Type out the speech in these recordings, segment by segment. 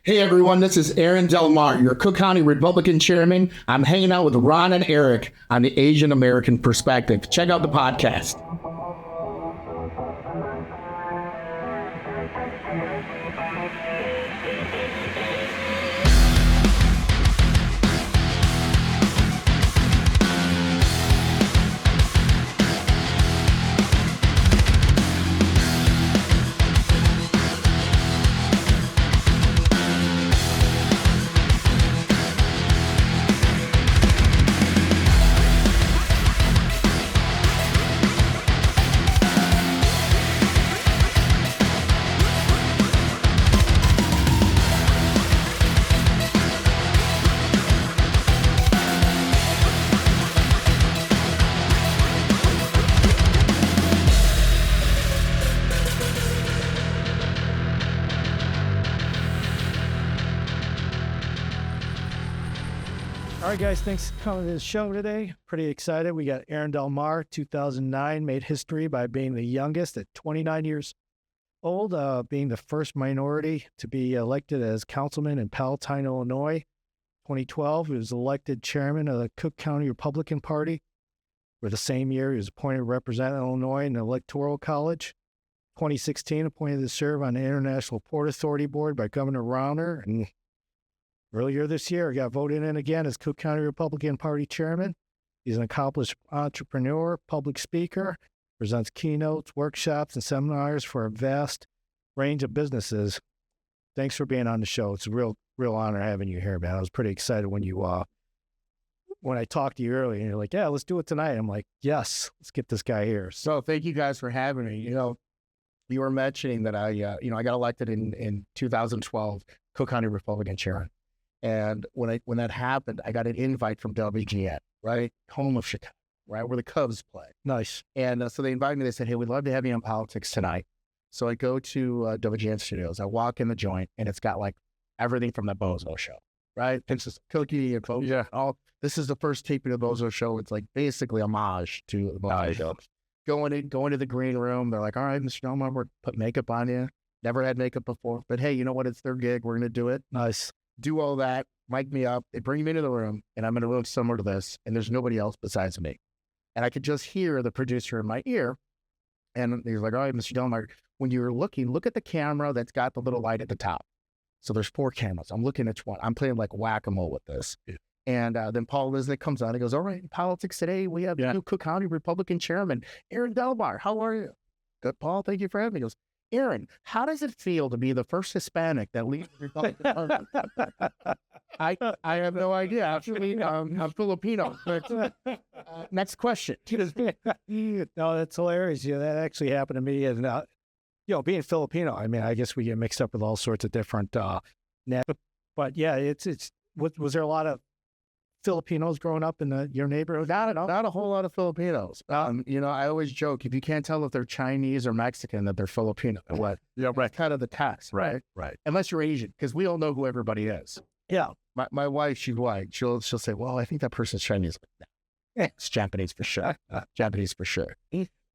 Hey everyone, this is Aaron Delmar, your Cook County Republican chairman. I'm hanging out with Ron and Eric on the Asian American Perspective. Check out the podcast. All right, guys, thanks for coming to the show today. Pretty excited. We got Aaron Delmar, 2009, made history by being the youngest at 29 years old, being the first minority to be elected as councilman in Palatine, Illinois. 2012, he was elected chairman of the Cook County Republican Party. For the same year, he was appointed representative of Illinois in the Electoral College. 2016, appointed to serve on the International Port Authority Board by Governor Rauner. And earlier this year, he got voted in again as Cook County Republican Party chairman. He's an accomplished entrepreneur, public speaker, presents keynotes, workshops, and seminars for a vast range of businesses. Thanks for being on the show. It's a real honor having you here, man. I was pretty excited when I talked to you earlier, and you're like, yeah, let's do it tonight. I'm like, yes, let's get this guy here. So thank you guys for having me. You were mentioning that I got elected in 2012, Cook County Republican chairman. And when that happened, I got an invite from WGN, right? Home of Chicago, right? Where the Cubs play. Nice. And so they invited me. They said, hey, we'd love to have you on politics tonight. So I go to WGN Studios. I walk in the joint, and it's got like everything from the Bozo Show, right? It's just Cookie and Bozo. Yeah. This is the first taping of the Bozo Show. It's like basically homage to the Bozo Show. Going to the green room. They're like, all right, Mr. Delmar, we're put makeup on you. Never had makeup before. But hey, you know what? It's their gig. We're going to do it. Nice. Do all that, mic me up, they bring me into the room, and I'm in a room similar to this, and there's nobody else besides me. And I could just hear the producer in my ear, and he's like, all right, Mr. Delmar, when you're looking, look at the camera that's got the little light at the top. So there's 4 cameras. I'm looking at one. I'm playing like whack-a-mole with this. Yeah. And then Paul Lisnick comes on. He goes, all right, in politics today, we have new Cook County Republican chairman, Aaron Delmar. How are you? Good, Paul. Thank you for having me. He goes, Aaron, how does it feel to be the first Hispanic that leads the Republican Party? I have no idea. Actually, I'm Filipino. But, next question. No, that's hilarious. Yeah, that actually happened to me. And, being Filipino, I mean, I guess we get mixed up with all sorts of different, but yeah, was there a lot of Filipinos growing up in your neighborhood? Not a whole lot of Filipinos. I always joke, if you can't tell if they're Chinese or Mexican, that they're Filipino. What? Yeah, right. Kind of the test, right? Unless you're Asian, because we all know who everybody is. Yeah. My wife, she's white. She'll say, well, I think that person's Chinese. No, it's Japanese for sure. Japanese for sure.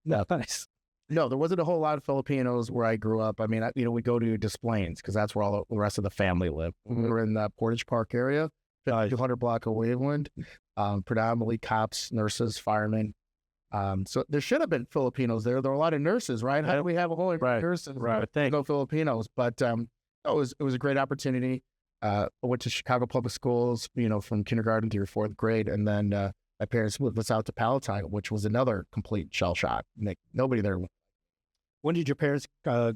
No, nice. No, there wasn't a whole lot of Filipinos where I grew up. I mean, we go to Des Plaines because that's where all the rest of the family live. Mm-hmm. We were in the Portage Park area. 200 block of Waveland, predominantly cops, nurses, firemen. So there should have been Filipinos there. There were a lot of nurses, right? How do we have a whole lot of nurses? Right. No Filipinos. But it was a great opportunity. I went to Chicago Public Schools, from kindergarten through 4th grade. And then my parents moved us out to Palatine, which was another complete shell shock. Nobody there. When did your parents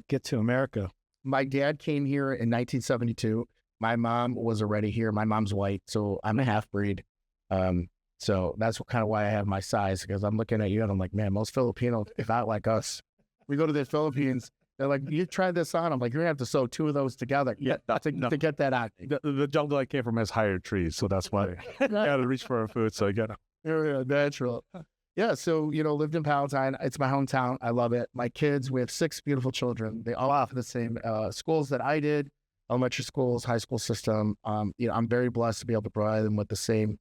get to America? My dad came here in 1972. My mom was already here. My mom's white, so I'm a half-breed. So that's kind of why I have my size, because I'm looking at you and I'm like, man, most Filipinos, if not like us, we go to the Philippines, they're like, you tried this on. I'm like, you're going to have to sew 2 of those together to get that out. The jungle I came from has higher trees, so that's why I got to reach for our food, so I get it. Yeah, natural. Yeah, so, lived in Palatine. It's my hometown. I love it. My kids, we have 6 beautiful children. They all have the same schools that I did. Elementary schools, high school system. I'm very blessed to be able to provide them with the same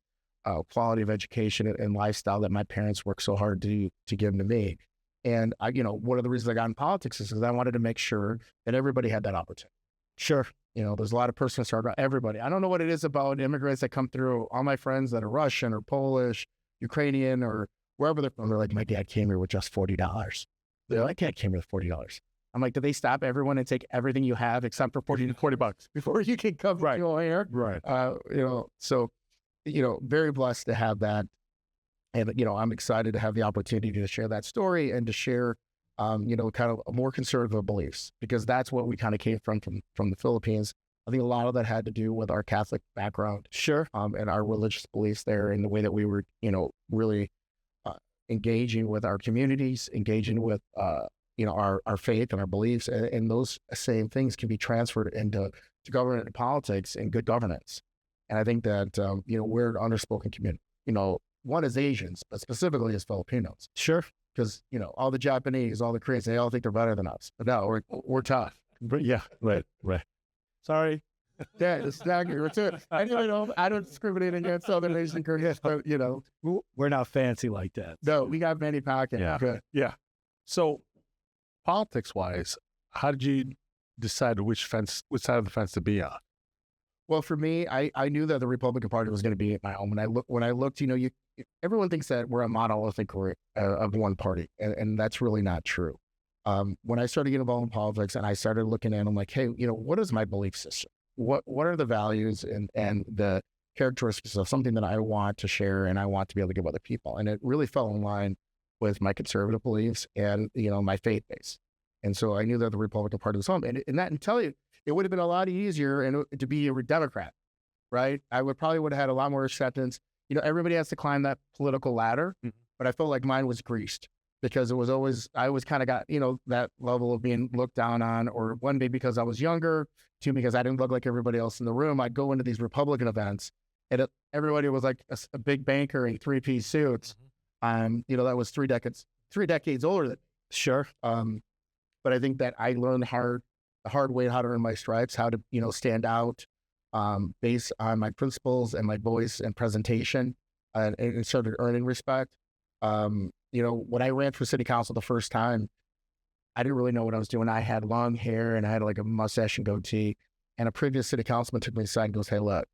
quality of education and lifestyle that my parents worked so hard to give to me. And one of the reasons I got in politics is because I wanted to make sure that everybody had that opportunity. Sure. There's a lot of personal struggle. Everybody. I don't know what it is about immigrants that come through. All my friends that are Russian or Polish, Ukrainian, or wherever they're from, they're like, my dad came here with just $40. They're like, my dad came here with $40. I'm like, do they stop everyone and take everything you have except for $40 before you can come here? Right. So, very blessed to have that. And, I'm excited to have the opportunity to share that story and to share, kind of more conservative beliefs, because that's what we kind of came from the Philippines. I think a lot of that had to do with our Catholic background. Sure. And our religious beliefs there, and the way that we were, really engaging with our communities, engaging with, our faith and our beliefs, and those same things can be transferred into government and politics and good governance. And I think that, we're an underspoken community, one is Asians, but specifically as Filipinos. Sure. Because, all the Japanese, all the Koreans, they all think they're better than us. But no, we're tough. But yeah, right. Sorry. Yeah, it's not good. I don't discriminate against Southern Asian Koreans, but, we're not fancy like that. No, we got many pockets. Yeah. Good. Yeah. So politics-wise, how did you decide which side of the fence to be on? Well, for me, I knew that the Republican Party was going to be my home. When I looked, everyone thinks that we're a monolithic of one party, and that's really not true. When I started getting involved in politics and I started looking at, I'm like, hey, what is my belief system? What are the values and the characteristics of something that I want to share and I want to be able to give other people? And it really fell in line with my conservative beliefs and, my faith base. And so I knew that the Republican Party was home. And that, and tell you, it would have been a lot easier to be a Democrat, right? I would have had a lot more acceptance. Everybody has to climb that political ladder, but I felt like mine was greased because I always kind of got, that level of being looked down on, or one day because I was younger, two, because I didn't look like everybody else in the room. I'd go into these Republican events and everybody was like a big banker in three-piece suits. That was three decades older than. Sure. But I think that I learned the hard way how to earn my stripes, how to, stand out based on my principles and my voice and presentation, and started earning respect. When I ran for city council the first time, I didn't really know what I was doing. I had long hair and I had like a mustache and goatee, and a previous city councilman took me aside and goes, hey, look,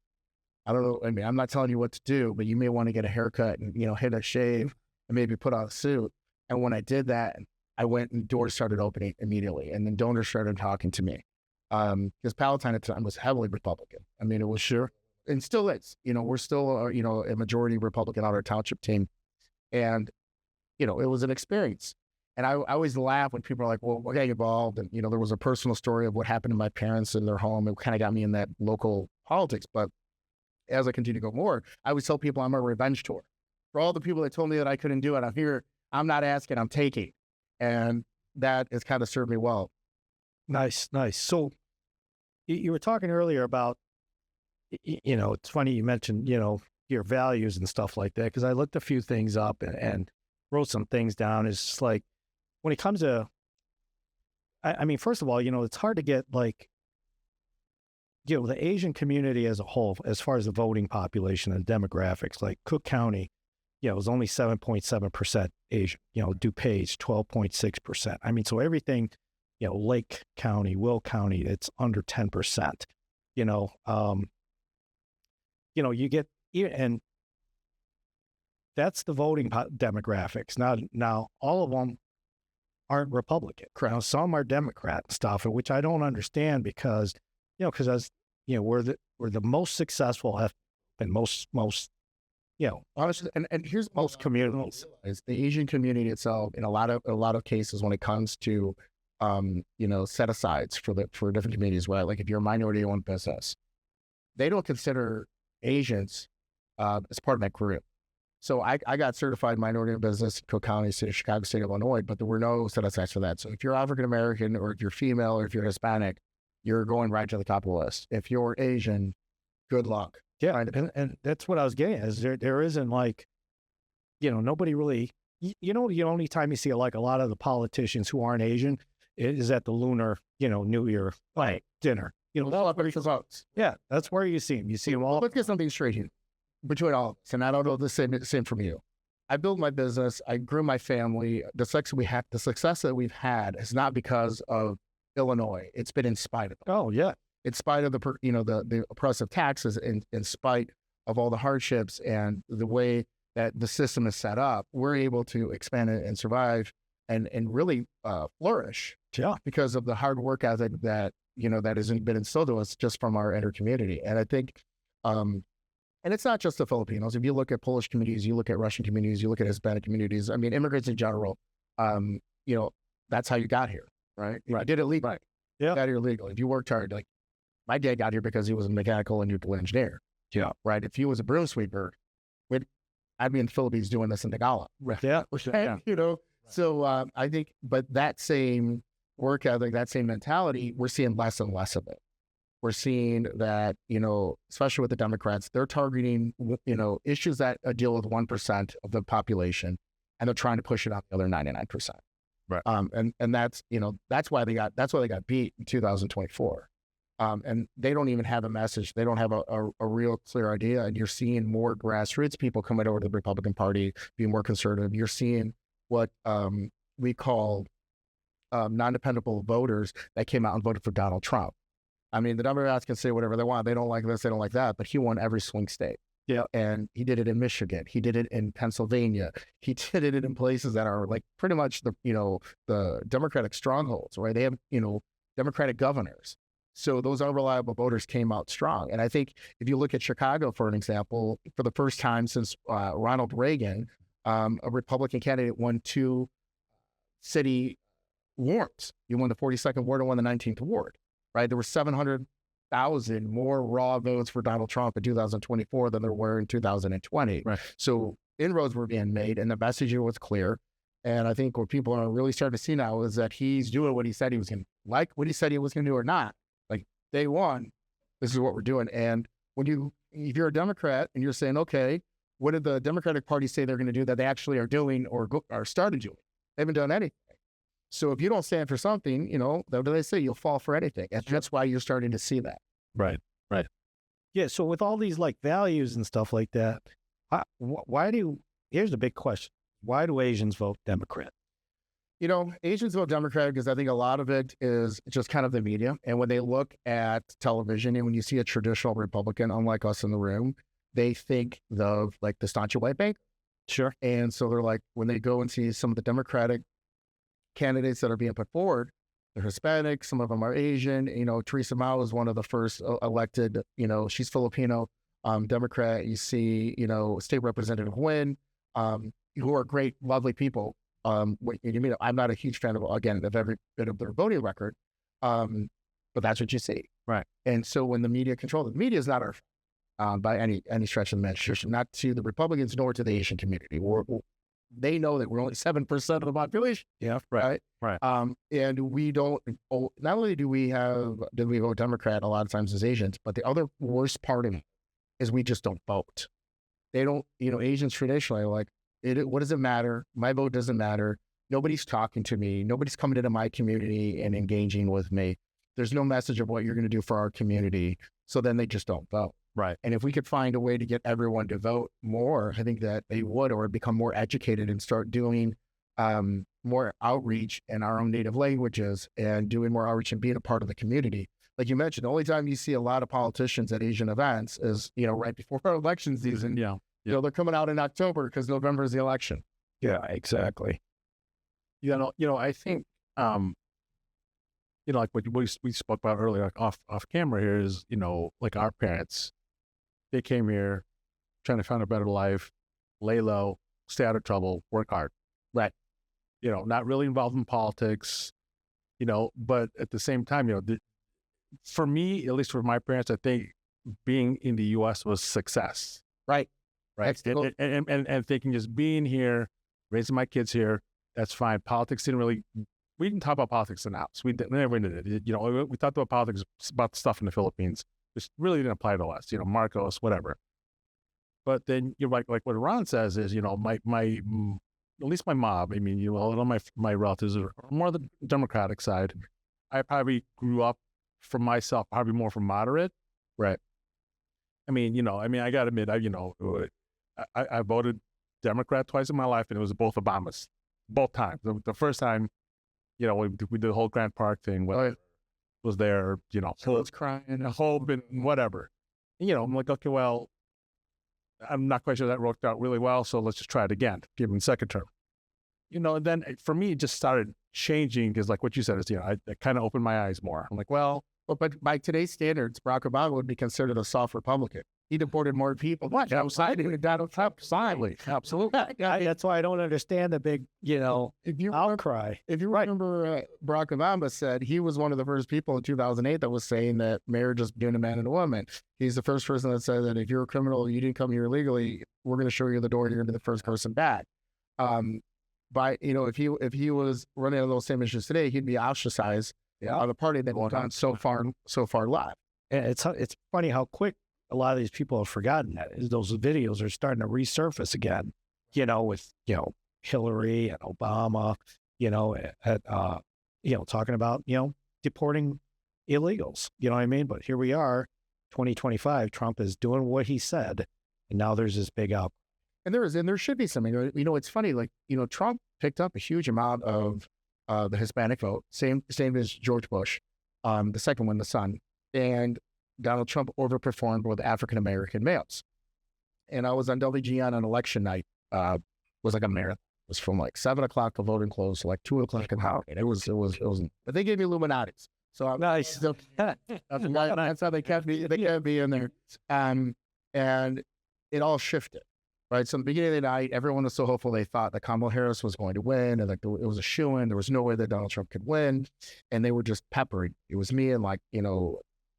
I don't know. I mean, I'm not telling you what to do, but you may want to get a haircut and, hit a shave and maybe put on a suit. And when I did that, I went and doors started opening immediately. And then donors started talking to me. Because Palatine at the time was heavily Republican. I mean, it was sure, and still is. We're still, a majority Republican on our township team. And, it was an experience. And I always laugh when people are like, well, we're getting involved. And, there was a personal story of what happened to my parents in their home. It kind of got me in that local politics. But as I continue to go more, I always tell people I'm a revenge tour. For all the people that told me that I couldn't do it, I'm here. I'm not asking, I'm taking. And that has kind of served me well. Nice. So you were talking earlier about, it's funny you mentioned, your values and stuff like that, because I looked a few things up and wrote some things down. It's just like, when it comes to, I mean, first of all, it's hard to get like, the Asian community as a whole, as far as the voting population and demographics, like Cook County, it was only 7.7% Asian, DuPage, 12.6%. I mean, so everything, Lake County, Will County, it's under 10%, you get, and that's the voting demographics. Now all of them aren't Republican. Now, some are Democrat and stuff, which I don't understand because, we're the most successful and most honestly, and here's most communities. Is the Asian community itself in a lot of cases when it comes to set asides for different communities, right? Like if you're a minority owned business, they don't consider Asians as part of that group. So I got certified minority owned business in Cook County, City of Chicago, State of Illinois, but there were no set asides for that. So if you're African American or if you're female or if you're Hispanic, you're going right to the top of the list. If you're Asian, good luck. Yeah, and that's what I was getting at, is there isn't like, nobody really, the only time you see like a lot of the politicians who aren't Asian is at the Lunar, New Year dinner. Votes. Yeah, that's where you see them. You see them all. Let's get something straight here between all of us, and I don't know the same from you. I built my business. I grew my family. The success that we've had is not because of Illinois. It's been in spite of them. Oh, yeah. in spite of the oppressive taxes, in spite of all the hardships and the way that the system is set up, we're able to expand and survive and really flourish. Yeah. Because of the hard work ethic that that has been instilled to us just from our inner community. And I think, and it's not just the Filipinos. If you look at Polish communities, you look at Russian communities, you look at Hispanic communities. I mean, immigrants in general. That's how you got here, right? You did it legally. Right. Yeah. You got here legally. If you worked hard, like my dad got here because he was a mechanical and nuclear engineer. Yeah. Right. If he was a broom sweeper, I'd be in the Philippines doing this in Tagalog. Right. Yeah. And, so I think, but that same work ethic, that same mentality, we're seeing less and less of it. We're seeing that, especially with the Democrats, they're targeting, issues that deal with 1% of the population, and they're trying to push it out the other 99%. Right. And that's why they got beat in 2024. And they don't even have a message. They don't have a real clear idea. And you're seeing more grassroots people coming over to the Republican Party, being more conservative. You're seeing what we call non-dependable voters that came out and voted for Donald Trump. I mean, the Democrats can say whatever they want. They don't like this, they don't like that, but he won every swing state. Yeah. And he did it in Michigan. He did it in Pennsylvania. He did it in places that are like pretty much the Democratic strongholds, right? They have, Democratic governors. So those unreliable voters came out strong. And I think if you look at Chicago, for an example, for the first time since Ronald Reagan, a Republican candidate won 2 city wards. You won the 42nd ward and won the 19th ward, right? There were 700,000 more raw votes for Donald Trump in 2024 than there were in 2020. Right. So inroads were being made and the message was clear. And I think what people are really starting to see now is that he's doing what he said he was going to, like what he said he was going to do or not. Like day one, this is what we're doing. And if you're a Democrat and you're saying, okay, what did the Democratic Party say they're going to do that they actually are doing or started doing? They haven't done anything. So if you don't stand for something, what do they say? You'll fall for anything. And that's why you're starting to see that. Right. Yeah. So with all these like values and stuff like that, here's the big question. Why do Asians vote Democrat? Asians vote Democrat because I think a lot of it is just kind of the media. And when they look at television and when you see a traditional Republican, unlike us in the room, they think of like the staunch white bank. Sure. And so they're like, when they go and see some of the Democratic candidates that are being put forward, they're Hispanic, some of them are Asian. Teresa Mao is one of the first elected, she's Filipino, Democrat. You see, State Representative Nguyen, who are great, lovely people. I'm not a huge fan of every bit of their voting record, but that's what you see. Right. And so when the media media is not our by any stretch of the imagination, not to the Republicans nor to the Asian community. They know that we're only 7% of the population. Yeah. Right. And we don't. Not only do we vote Democrat a lot of times as Asians, but the other worst part of it is we just don't vote. They don't. Asians traditionally are like, what does it matter? My vote doesn't matter. Nobody's talking to me. Nobody's coming into my community and engaging with me. There's no message of what you're going to do for our community. So then they just don't vote. Right. And if we could find a way to get everyone to vote more, I think that they would, or become more educated and start doing more outreach in our own native languages and doing more outreach and being a part of the community. Like you mentioned, the only time you see a lot of politicians at Asian events is, right before our election season. Yeah. They're coming out in October because November is the election. Yeah, exactly. I think, like what we spoke about earlier, like off camera here is, like our parents, they came here trying to find a better life, lay low, stay out of trouble, work hard. Right. Not really involved in politics, but at the same time, for me, at least for my parents, I think being in the U.S. was success. Right. And thinking just being here, raising my kids here, that's fine. Politics we didn't talk about politics in the house. We never did it. We talked about politics, about stuff in the Philippines, which really didn't apply to us, Marcos, whatever. But then you're like what Ron says is, my at least my mom, a lot of my relatives are more the Democratic side. I probably grew up for myself, probably more from moderate. Right. I got to admit, I voted Democrat twice in my life, and it was both Obamas, both times. The first time, we did the whole Grant Park thing. was there, Someone's crying. hope and whatever. I'm like, okay, well, I'm not quite sure that worked out really well, so let's just try it again, give him a second term. And then for me, it just started changing because, like what you said, is I kind of opened my eyes more. I'm like, well, but by today's standards, Barack Obama would be considered a soft Republican. He deported more people. What? Absolutely. Absolutely. That's why I don't understand the big, outcry. If you remember, Barack Obama said he was one of the first people in 2008 that was saying that marriage is between a man and a woman. He's the first person that said that if you're a criminal, you didn't come here illegally, we're going to show you the door. You're going to be the first person back. If he was running on those same issues today, he'd be ostracized on the party that went on so far left. And it's funny how quick a lot of these people have forgotten that. Those videos are starting to resurface again, with, Hillary and Obama, talking about, deporting illegals, you know what I mean? But here we are, 2025, Trump is doing what he said. And now there's this big out. And there should be something, it's funny, Trump picked up a huge amount of the Hispanic vote, same as George Bush, the second one, the son, and Donald Trump overperformed with African-American males. And I was on WGN on election night, was like a marathon. It was from like 7 o'clock to voting close to like 2 o'clock in the house. It was, but they gave me Illuminatis. So I'm nice. That's how they kept me in there. And it all shifted. Right. So in the beginning of the night, everyone was so hopeful. They thought that Kamala Harris was going to win, and it was a shoo-in. There was no way that Donald Trump could win. And they were just peppering. It was me and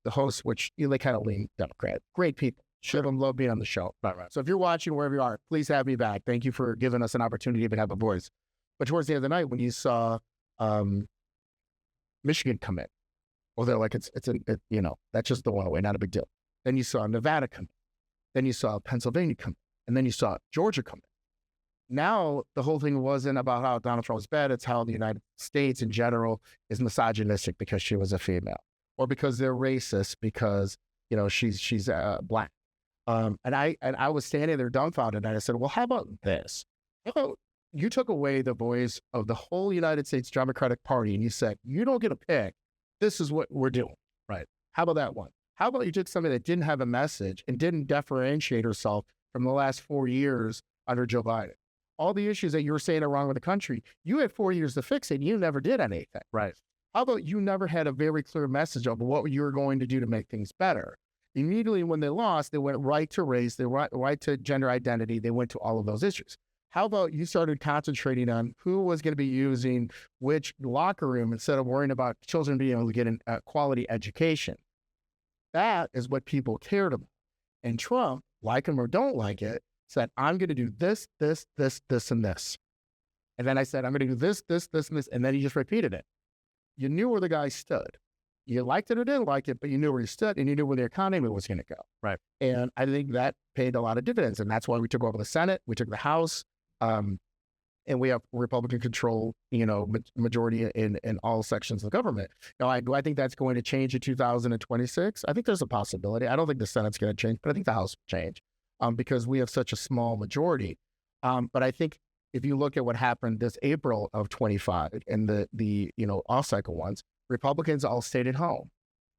the host, which they kind of lean Democrat. Great people. Should have loved being on the show. Right. So if you're watching wherever you are, please have me back. Thank you for giving us an opportunity to even have a voice. But towards the end of the night, when you saw Michigan come in, well, they're like, that's just the one away, not a big deal. Then you saw Nevada come in. Then you saw Pennsylvania come in. And then you saw Georgia come in. Now, the whole thing wasn't about how Donald Trump was bad. It's how the United States in general is misogynistic because she was a female, or because they're racist because, she's Black. And I was standing there dumbfounded, and I said, well, how about this? How about you took away the voice of the whole United States Democratic Party and you said, you don't get a pick. This is what we're doing. Right. How about that one? How about you took somebody that didn't have a message and didn't differentiate herself from the last 4 years under Joe Biden? All the issues that you were saying are wrong with the country, you had 4 years to fix it, and you never did anything. Right. How about you never had a very clear message of what you were going to do to make things better? Immediately when they lost, they went right to race, they went right to gender identity, they went to all of those issues. How about you started concentrating on who was going to be using which locker room instead of worrying about children being able to get a quality education? That is what people cared about. And Trump, like him or don't like it, said, I'm going to do this, this, this, this, and this. And then I said, I'm going to do this, this, this, and this. And then he just repeated it. You knew where the guy stood. You liked it or didn't like it, but you knew where he stood, and you knew where the economy was going to go. Right. And I think that paid a lot of dividends. And that's why we took over the Senate, we took the House, and we have Republican control, majority in all sections of the government. Now, do I think that's going to change in 2026? I think there's a possibility. I don't think the Senate's going to change, but I think the House will change because we have such a small majority. But I think if you look at what happened this April of 25 and the off-cycle ones, Republicans all stayed at home.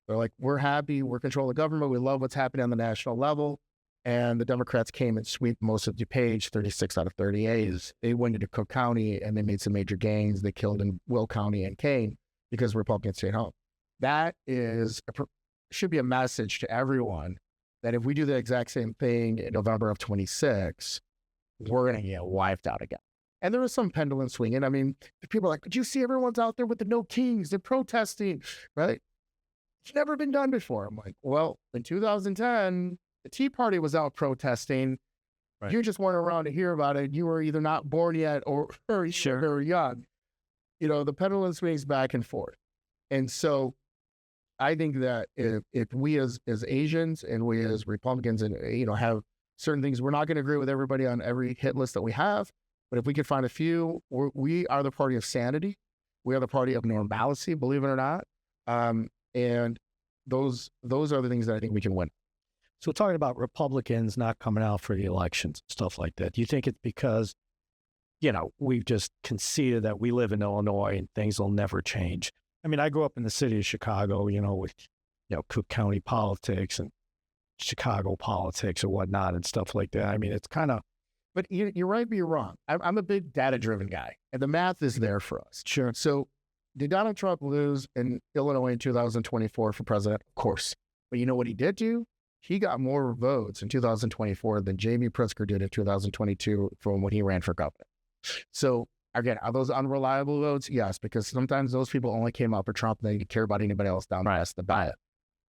They're like, we're happy, we're controlling the government, we love what's happening on the national level. And the Democrats came and swept most of DuPage, 36 out of 38. They went into Cook County and they made some major gains. They killed in Will County and Kane because Republicans stayed home. That should be a message to everyone that if we do the exact same thing in November of 26, we're going to get wiped out again. And there was some pendulum swinging. I mean, people are like, did you see everyone's out there with the no kings? They're protesting, right? It's never been done before. I'm like, well, in 2010, the Tea Party was out protesting. Right. You just weren't around to hear about it. You were either not born yet or very young. The pendulum swings back and forth. And so I think that if we as Asians and we as Republicans and have certain things, we're not going to agree with everybody on every hit list that we have. But if we could find a few, we are the party of sanity. We are the party of normalcy, believe it or not. And those are the things that I think we can win. So we're talking about Republicans not coming out for the elections, stuff like that. Do you think it's because, we've just conceded that we live in Illinois and things will never change? I mean, I grew up in the city of Chicago, with, Cook County politics and Chicago politics or whatnot and stuff like that. I mean, it's kind of, But you're right, but you're wrong. I'm a big data-driven guy, and the math is there for us. sure. So did Donald Trump lose in Illinois in 2024 for president? Of course. But you know what he did do? He got more votes in 2024 than Jamie Pritzker did in 2022 from when he ran for governor. So again, are those unreliable votes? Yes, because sometimes those people only came out for Trump and they didn't care about anybody else down past the ballot.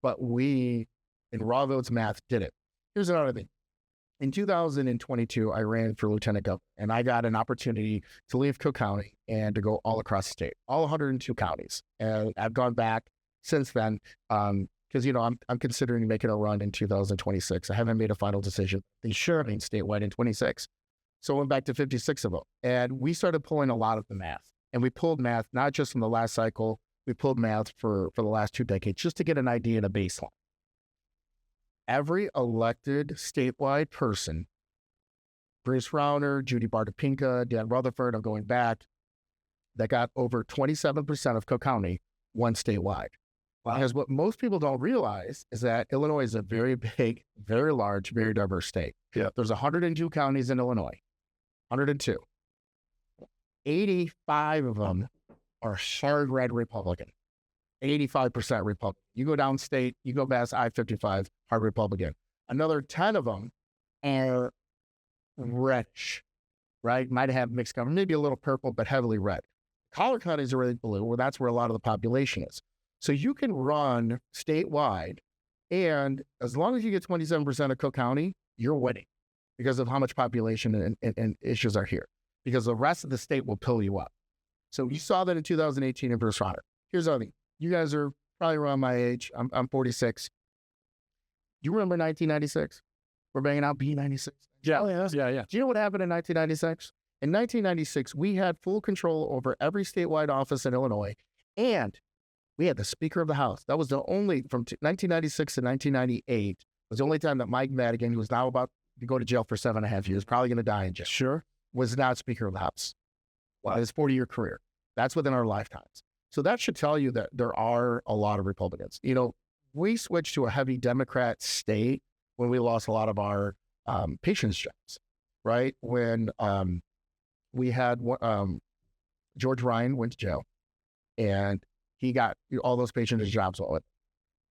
But we, in raw votes math, did it. Here's another thing. In 2022, I ran for lieutenant governor, and I got an opportunity to leave Cook County and to go all across the state, all 102 counties. And I've gone back since then because, I'm considering making a run in 2026. I haven't made a final decision. They sure mean statewide in 26. So I went back to 56 of them. And we started pulling a lot of the math. And we pulled math, not just from the last cycle, we pulled math for the last 2 decades, just to get an idea and a baseline. Every elected statewide person, Bruce Rauner, Judy Bartopinka, Dan Rutherford, I'm going back, that got over 27% of Cook County won statewide. Wow. Because what most people don't realize is that Illinois is a very big, very large, very diverse state. Yeah. There's 102 counties in Illinois, 102. 85 of them are hard red Republican. 85% Republican. You go downstate, you go past I-55, hard Republican. Another 10 of them are reddish, right? Might have mixed color, maybe a little purple, but heavily red. Collar counties are really blue, where that's where a lot of the population is. So you can run statewide, and as long as you get 27% of Cook County, you're winning because of how much population and issues are here. Because the rest of the state will pull you up. So you saw that in 2018 in Bruce Rauner. Here's the other thing. You guys are probably around my age. I'm 46. Do you remember 1996? We're banging out B96. Yeah. Oh, yeah. Yeah. Do you know what happened in 1996? In 1996, we had full control over every statewide office in Illinois, and we had the Speaker of the House. That was the only, from 1996 to 1998, was the only time that Mike Madigan, who was now about to go to jail for 7.5 years, probably going to die in jail, Sure. was not Speaker of the House. Wow. His 40-year career. That's within our lifetimes. So that should tell you that there are a lot of Republicans. We switched to a heavy Democrat state when we lost a lot of our patients' jobs, right? When we had George Ryan went to jail, and he got all those patients' jobs all with,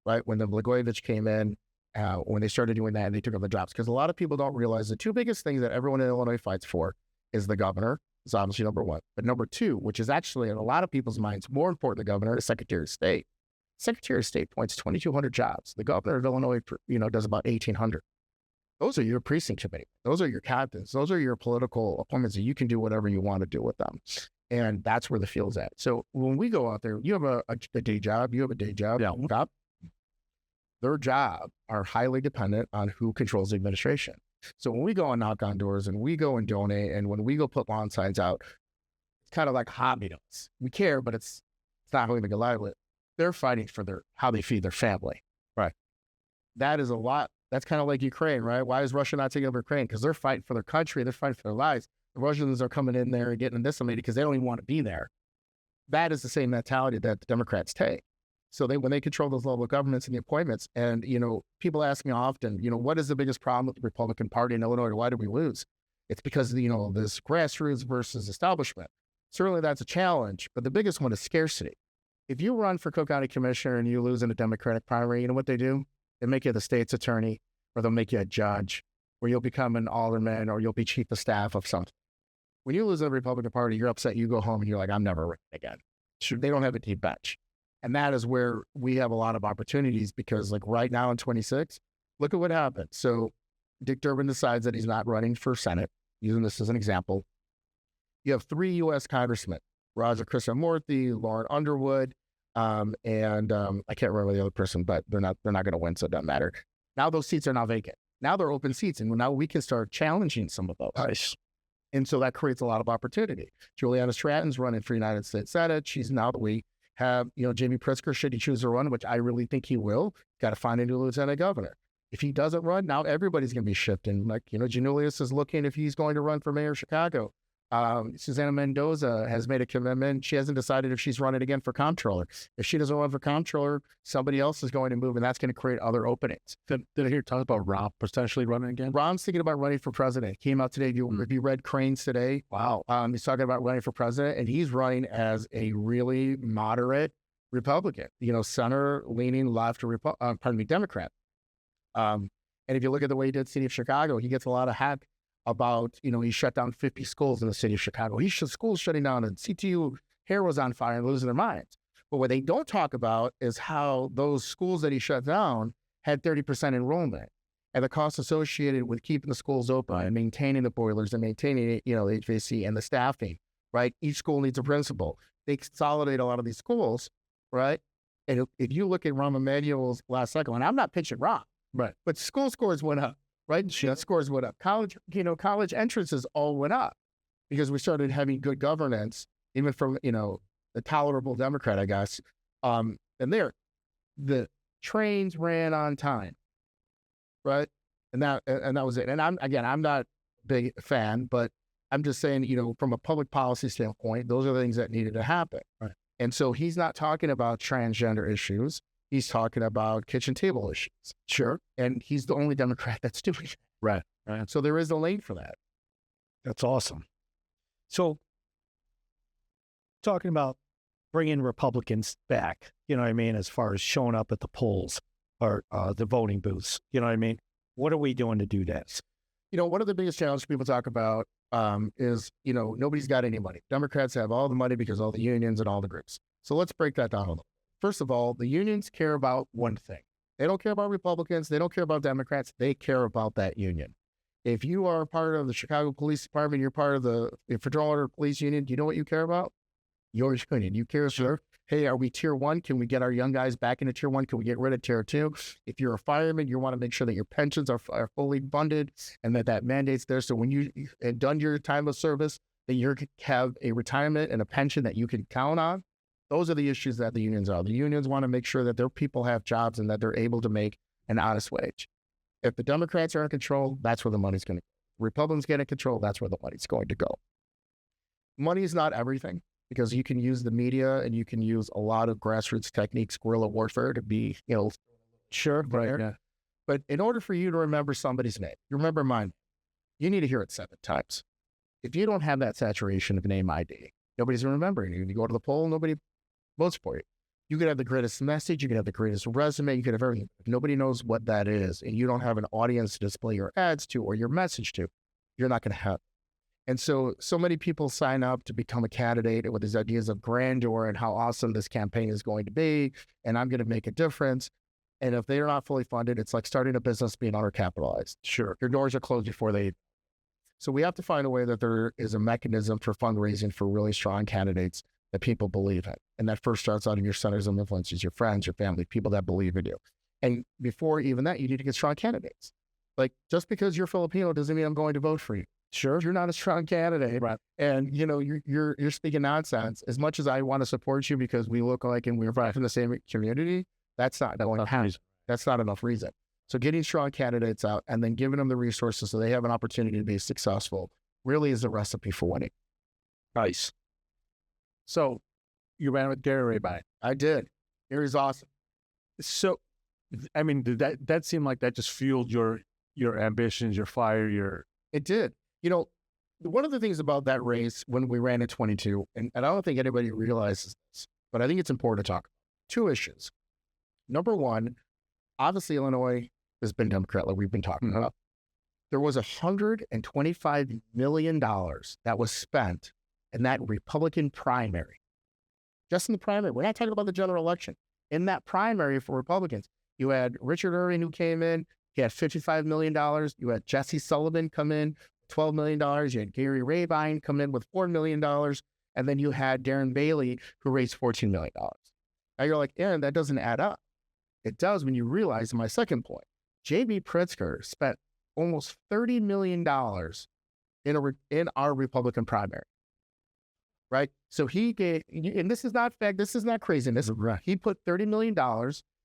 right? When the Blagojevich came in, when they started doing that, and they took over the jobs. Because a lot of people don't realize the 2 biggest things that everyone in Illinois fights for is the governor. It's obviously number 1. But number 2, which is actually in a lot of people's minds more important than the governor, is Secretary of State. Secretary of State points 2,200 jobs. The governor of Illinois, does about 1,800. Those are your precinct committee. Those are your captains. Those are your political appointments that you can do whatever you want to do with them. And that's where the field's at. So when we go out there, you have a day job. You have a day job. Yeah. Their job are highly dependent on who controls the administration. So when we go and knock on doors and we go and donate, and when we go put lawn signs out, it's kind of like hobby to us. We care, but it's not how we make a livelihood. They're fighting for how they feed their family. Right. That is a lot. That's kind of like Ukraine, right? Why is Russia not taking over Ukraine? Because they're fighting for their country. They're fighting for their lives. The Russians are coming in there and getting decimated because they don't even want to be there. That is the same mentality that the Democrats take. So when they control those local governments and the appointments, and, people ask me often, what is the biggest problem with the Republican Party in Illinois? Why did we lose? It's because, this grassroots versus establishment. Certainly that's a challenge, but the biggest one is scarcity. If you run for Cook County Commissioner and you lose in a Democratic primary, you know what they do? They make you the state's attorney, or they'll make you a judge, or you'll become an alderman, or you'll be chief of staff of something. When you lose in the Republican Party, you're upset, you go home and you're like, I'm never running again. They don't have a deep bench. And that is where we have a lot of opportunities, because like right now in 26, look at what happened. So Dick Durbin decides that he's not running for Senate, using this as an example. You have 3 U.S. congressmen, Raja Krishnamurthy, Lauren Underwood, and I can't remember the other person, but they're not going to win, so it doesn't matter. Now those seats are now vacant. Now they're open seats, and now we can start challenging some of those. Nice. And so that creates a lot of opportunity. Juliana Stratton's running for United States Senate. She's now that we have, Jamie Pritzker, should he choose to run, which I really think he will, got to find a new lieutenant governor. If he doesn't run, now everybody's going to be shifting. Like, Janulius is looking if he's going to run for mayor of Chicago. Susana Mendoza has made a commitment. She hasn't decided if she's running again for comptroller. If she doesn't run for comptroller, somebody else is going to move, and that's going to create other openings. Did I hear talk about Rob potentially running again? Rob's thinking about running for president. Came out today. If you read Cranes today, Wow. he's talking about running for president, and he's running as a really moderate Republican, center-leaning left, Democrat. And if you look at the way he did city of Chicago, he gets a lot of heck about, he shut down 50 schools in the city of Chicago. Schools shutting down, and CTU hair was on fire and losing their minds. But what they don't talk about is how those schools that he shut down had 30% enrollment, and the costs associated with keeping the schools open and maintaining the boilers and maintaining, the HVAC and the staffing, right? Each school needs a principal. They consolidate a lot of these schools, right? And if you look at Rahm Emanuel's last cycle, and I'm not pitching Rahm, Right. but school scores went up. Right? Student scores went up. College entrances all went up because we started having good governance, even from, the tolerable Democrat, I guess. And the trains ran on time, right? And that was it. And I'm not a big fan, but I'm just saying, from a public policy standpoint, those are the things that needed to happen. Right. And so he's not talking about transgender issues. He's talking about kitchen table issues. Sure. And he's the only Democrat that's doing it. Right. So there is a lane for that. That's awesome. So talking about bringing Republicans back, as far as showing up at the polls or the voting booths, what are we doing to do that? One of the biggest challenges people talk about is, nobody's got any money. Democrats have all the money because all the unions and all the groups. So let's break that down a little. First of all, the unions care about one thing. They don't care about Republicans. They don't care about Democrats. They care about that union. If you are part of the Chicago Police Department, you're part of the Fraternal Order Police Union, do you know what you care about? Your union. You care, sir. Hey, are we tier 1? Can we get our young guys back into tier 1? Can we get rid of tier 2? If you're a fireman, you want to make sure that your pensions are fully funded and that mandate's there. So when you have done your time of service, that you have a retirement and a pension that you can count on. Those are the issues that the unions are. The unions want to make sure that their people have jobs and that they're able to make an honest wage. If the Democrats are in control, that's where the money's going to go. Republicans get in control, that's where the money's going to go. Money is not everything because you can use the media and you can use a lot of grassroots techniques, guerrilla warfare to be, Sure. Right. Yeah. But in order for you to remember somebody's name, you remember mine, you need to hear it 7 times. If you don't have that saturation of name ID, nobody's remembering you. You go to the poll, nobody votes for you. You could have the greatest message, you could have the greatest resume, you could have everything. If nobody knows what that is, and you don't have an audience to display your ads to or your message to, you're not going to have it. And so many people sign up to become a candidate with these ideas of grandeur and how awesome this campaign is going to be, and I'm going to make a difference. And if they're not fully funded, it's like starting a business being undercapitalized. Sure. Your doors are closed before they. So we have to find a way that there is a mechanism for fundraising for really strong candidates that people believe in. And that first starts out in your centers of influence, your friends, your family, people that believe in you. And before even that, you need to get strong candidates. Like, just because you're Filipino doesn't mean I'm going to vote for you. Sure, you're not a strong candidate, right? And you're speaking nonsense. As much as I want to support you because we look like and we're from the same community, that's not enough reason. So getting strong candidates out and then giving them the resources so they have an opportunity to be successful really is a recipe for winning. Nice. So you ran with Gary Rabine. I did. Gary's awesome. So, I mean, did that seem like that just fueled your ambitions, your fire, It did. One of the things about that race when we ran in 22, and I don't think anybody realizes this, but I think it's important to talk about 2 issues. Number one, obviously Illinois has been Democrat, like we've been talking about. There was $125 million that was spent in that Republican primary. Just in the primary. We're not talking about the general election. In that primary for Republicans, you had Richard Irving who came in. He had $55 million. You had Jesse Sullivan come in, $12 million. You had Gary Rabine come in with $4 million. And then you had Darren Bailey who raised $14 million. Now you're like, Aaron, that doesn't add up. It does when you realize my second point. J.B. Pritzker spent almost $30 million in our Republican primary. Right? So he gave, and this is not fact, this is not craziness. Right. He put $30 million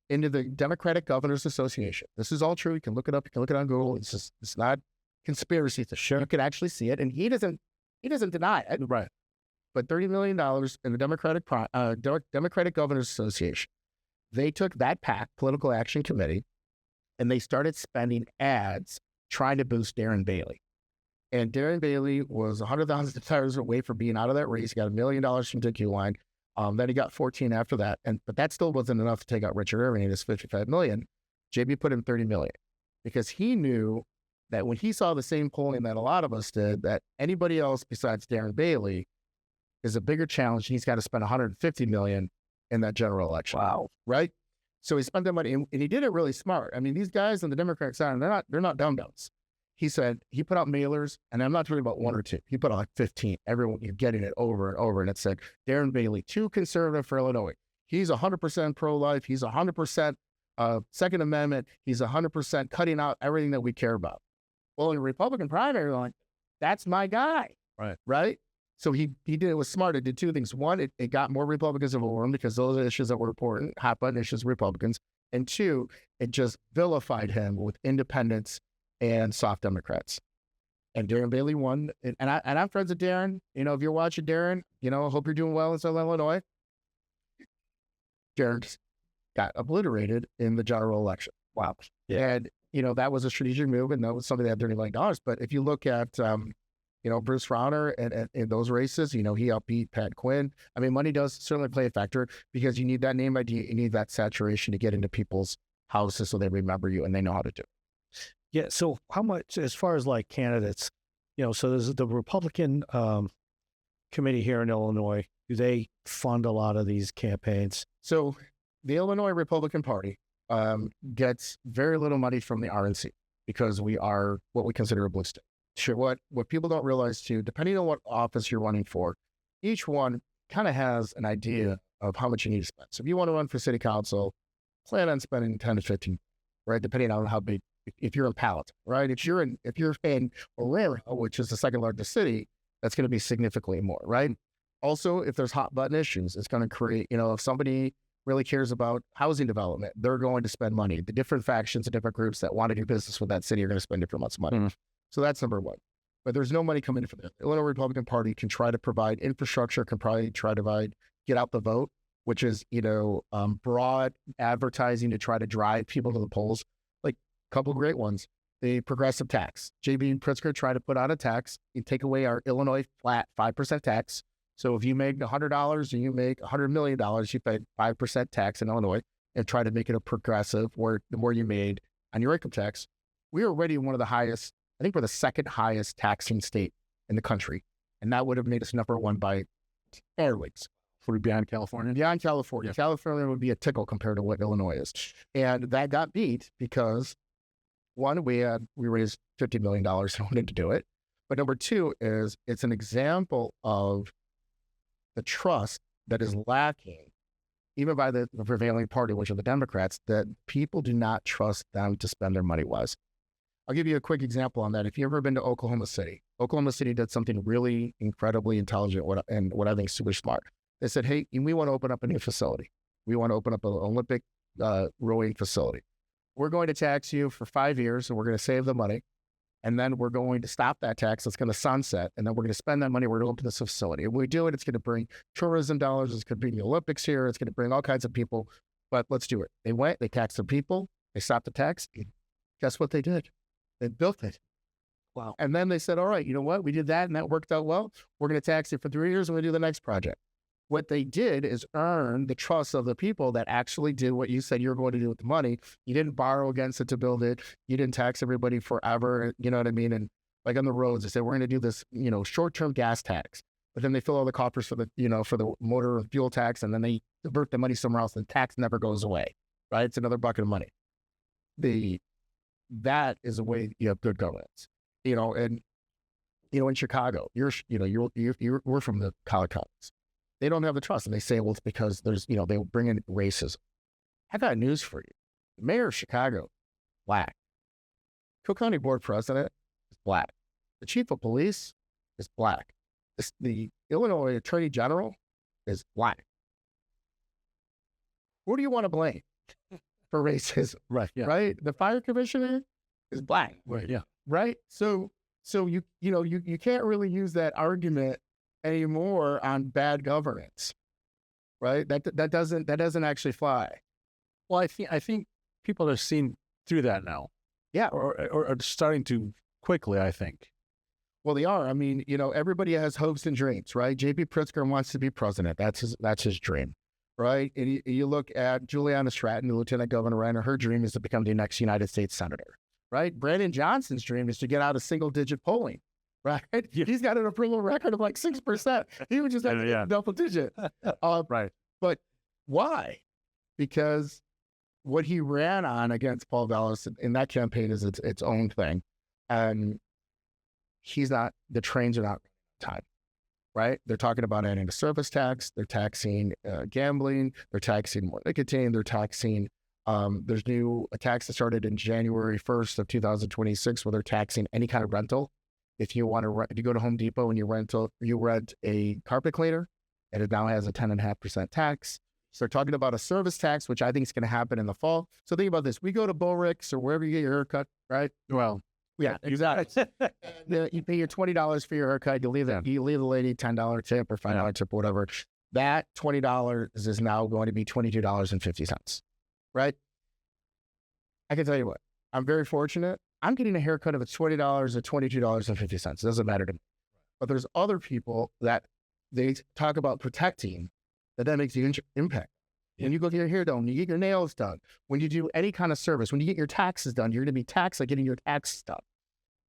into the Democratic Governors Association. This is all true. You can look it up. You can look it on Google. It's not conspiracy. It's sure. You can actually see it. And he doesn't He doesn't deny it. Right. But $30 million in the Democratic Governors Association, they took that PAC, Political Action Committee, and they started spending ads trying to boost Darren Bailey. And Darren Bailey was $100,000 away from being out of that race. He got $1 million from Dick Uihlein. Then he got 14 after that. But that still wasn't enough to take out Richard Irving and his $55 million. JB put in $30 million because he knew that when he saw the same polling that a lot of us did, that anybody else besides Darren Bailey is a bigger challenge. And he's got to spend $150 million in that general election. Wow. Right? So he spent that money, and he did it really smart. I mean, these guys on the Democratic side, they're not dumb-dumbs. He said, he put out mailers, and I'm not talking about one or two. He put out like 15. Everyone, you're getting it over and over. And it said, Darren Bailey, too conservative for Illinois. He's 100% pro-life. He's 100% Second Amendment. He's 100% cutting out everything that we care about. Well, in the Republican primary, like, that's my guy. Right. Right? So he did it was smart. It did two things. One, it got more Republicans in the room because those are issues that were important, hot button issues, Republicans. And two, it just vilified him with independents and soft Democrats. And Darren Bailey won. And I'm friends with Darren. You know, if you're watching Darren, you know, I hope you're doing well in Southern Illinois. Darren got obliterated in the general election. Wow. Yeah. And, you know, that was a strategic move, and that was something that had $30 million. But if you look at, you know, Bruce Rauner and in those races, you know, he outbeat Pat Quinn. I mean, money does certainly play a factor because you need that name ID, you need that saturation to get into people's houses so they remember you and they know how to do it. Yeah. So how much, as far as like candidates, you know, so there's the Republican committee here in Illinois. Do they fund a lot of these campaigns? So the Illinois Republican Party gets very little money from the RNC because we are what we consider a blue state. Sure. What people don't realize too, depending on what office you're running for, each one kind of has an idea of how much you need to spend. So if you want to run for city council, plan on spending 10 to 15, right? Depending on how big, if you're in Palatine, right? If you're in Aurora, which is the second largest city, that's going to be significantly more, right? Also, if there's hot button issues, it's going to create, you know, if somebody really cares about housing development, they're going to spend money. The different factions, the different groups that want to do business with that city are going to spend different amounts of money. Mm-hmm. So that's number one. But there's no money coming in for that. The Illinois Republican Party can try to provide infrastructure, can probably try to get out the vote, which is, you know, broad advertising to try to drive people to the polls. Like a couple of great ones. The progressive tax. J.B. Pritzker tried to put out a tax. You take away our Illinois flat 5% tax. So if you make $100 and you make $100 million, you pay 5% tax in Illinois and try to make it a progressive where the more you made on your income tax. We are already one of the highest, I think we're the second highest taxing state in the country. And that would have made us number one by airways. For beyond California? Beyond California. Yeah. California would be a tickle compared to what Illinois is. And that got beat because, one, we raised $50 million and wanted to do it. But number two is it's an example of the trust that is lacking, even by the prevailing party, which are the Democrats, that people do not trust them to spend their money wise. I'll give you a quick example on that. If you've ever been to Oklahoma City did something really incredibly intelligent and what I think is super smart. They said, hey, we want to open up a new facility. We want to open up an Olympic rowing facility. We're going to tax you for 5 years, and we're going to save the money. And then we're going to stop that tax. It's going to sunset. And then we're going to spend that money. We're going to open this facility. If we do it, it's going to bring tourism dollars. It's going to bring the Olympics here. It's going to bring all kinds of people. But let's do it. They went, they taxed the people. They stopped the tax. Guess what they did? They built it. Wow. And then they said, all right, you know what? We did that and that worked out well. We're going to tax it for 3 years and we'll do the next project. What they did is earn the trust of the people that actually did what you said you were going to do with the money. You didn't borrow against it to build it. You didn't tax everybody forever. You know what I mean? And like on the roads, they said, we're going to do this, you know, short-term gas tax. But then they fill all the coffers for the, you know, for the motor and fuel tax. And then they divert the money somewhere else. The tax never goes away, right? It's another bucket of money. That is a way you have good governance, you know, and, you know, in Chicago, we're from the college counties. They don't have the trust. And they say, well, it's because there's, you know, they bring in racism. I got news for you. The mayor of Chicago, black. Cook County Board President is black. The chief of police is black. The Illinois Attorney General is black. Who do you want to blame for racism? Right. Yeah. Right? The fire commissioner is black. Right. Yeah. Right? So So you can't really use that argument anymore on bad governance, right? That doesn't actually fly. Well, I think people are seeing through that now. Yeah. Or are starting to quickly, I think. Well, they are. I mean, everybody has hopes and dreams, right? J.P. Pritzker wants to be president. That's his dream, right? And you look at Juliana Stratton, the lieutenant governor, and her dream is to become the next United States senator, right? Brandon Johnson's dream is to get out of single-digit polling, right? Yeah. He's got an approval record of like 6%. He would just have to get double-digit. Right. But why? Because what he ran on against Paul Vallis in that campaign is its own thing. And the trains are not time, right? They're talking about adding a service tax. They're taxing gambling. They're taxing more nicotine. They're taxing, there's a tax that started in January 1st of 2026 where they're taxing any kind of rental. If you go to Home Depot and you rent a carpet cleaner, and it now has a 10.5% tax. So they're talking about a service tax, which I think is going to happen in the fall. So think about this. We go to Bullricks or wherever you get your haircut, right? Well, yeah, exactly. And, you pay your $20 for your haircut. You leave the lady $10 tip or $5 tip or whatever. That $20 is now going to be $22.50, right? I can tell you what, I'm very fortunate. I'm getting a haircut of $20 or $22.50. It doesn't matter to me. But there's other people that they talk about protecting that makes the impact. When you go get your hair done, when you get your nails done, when you do any kind of service, when you get your taxes done, you're going to be taxed like getting your taxes done.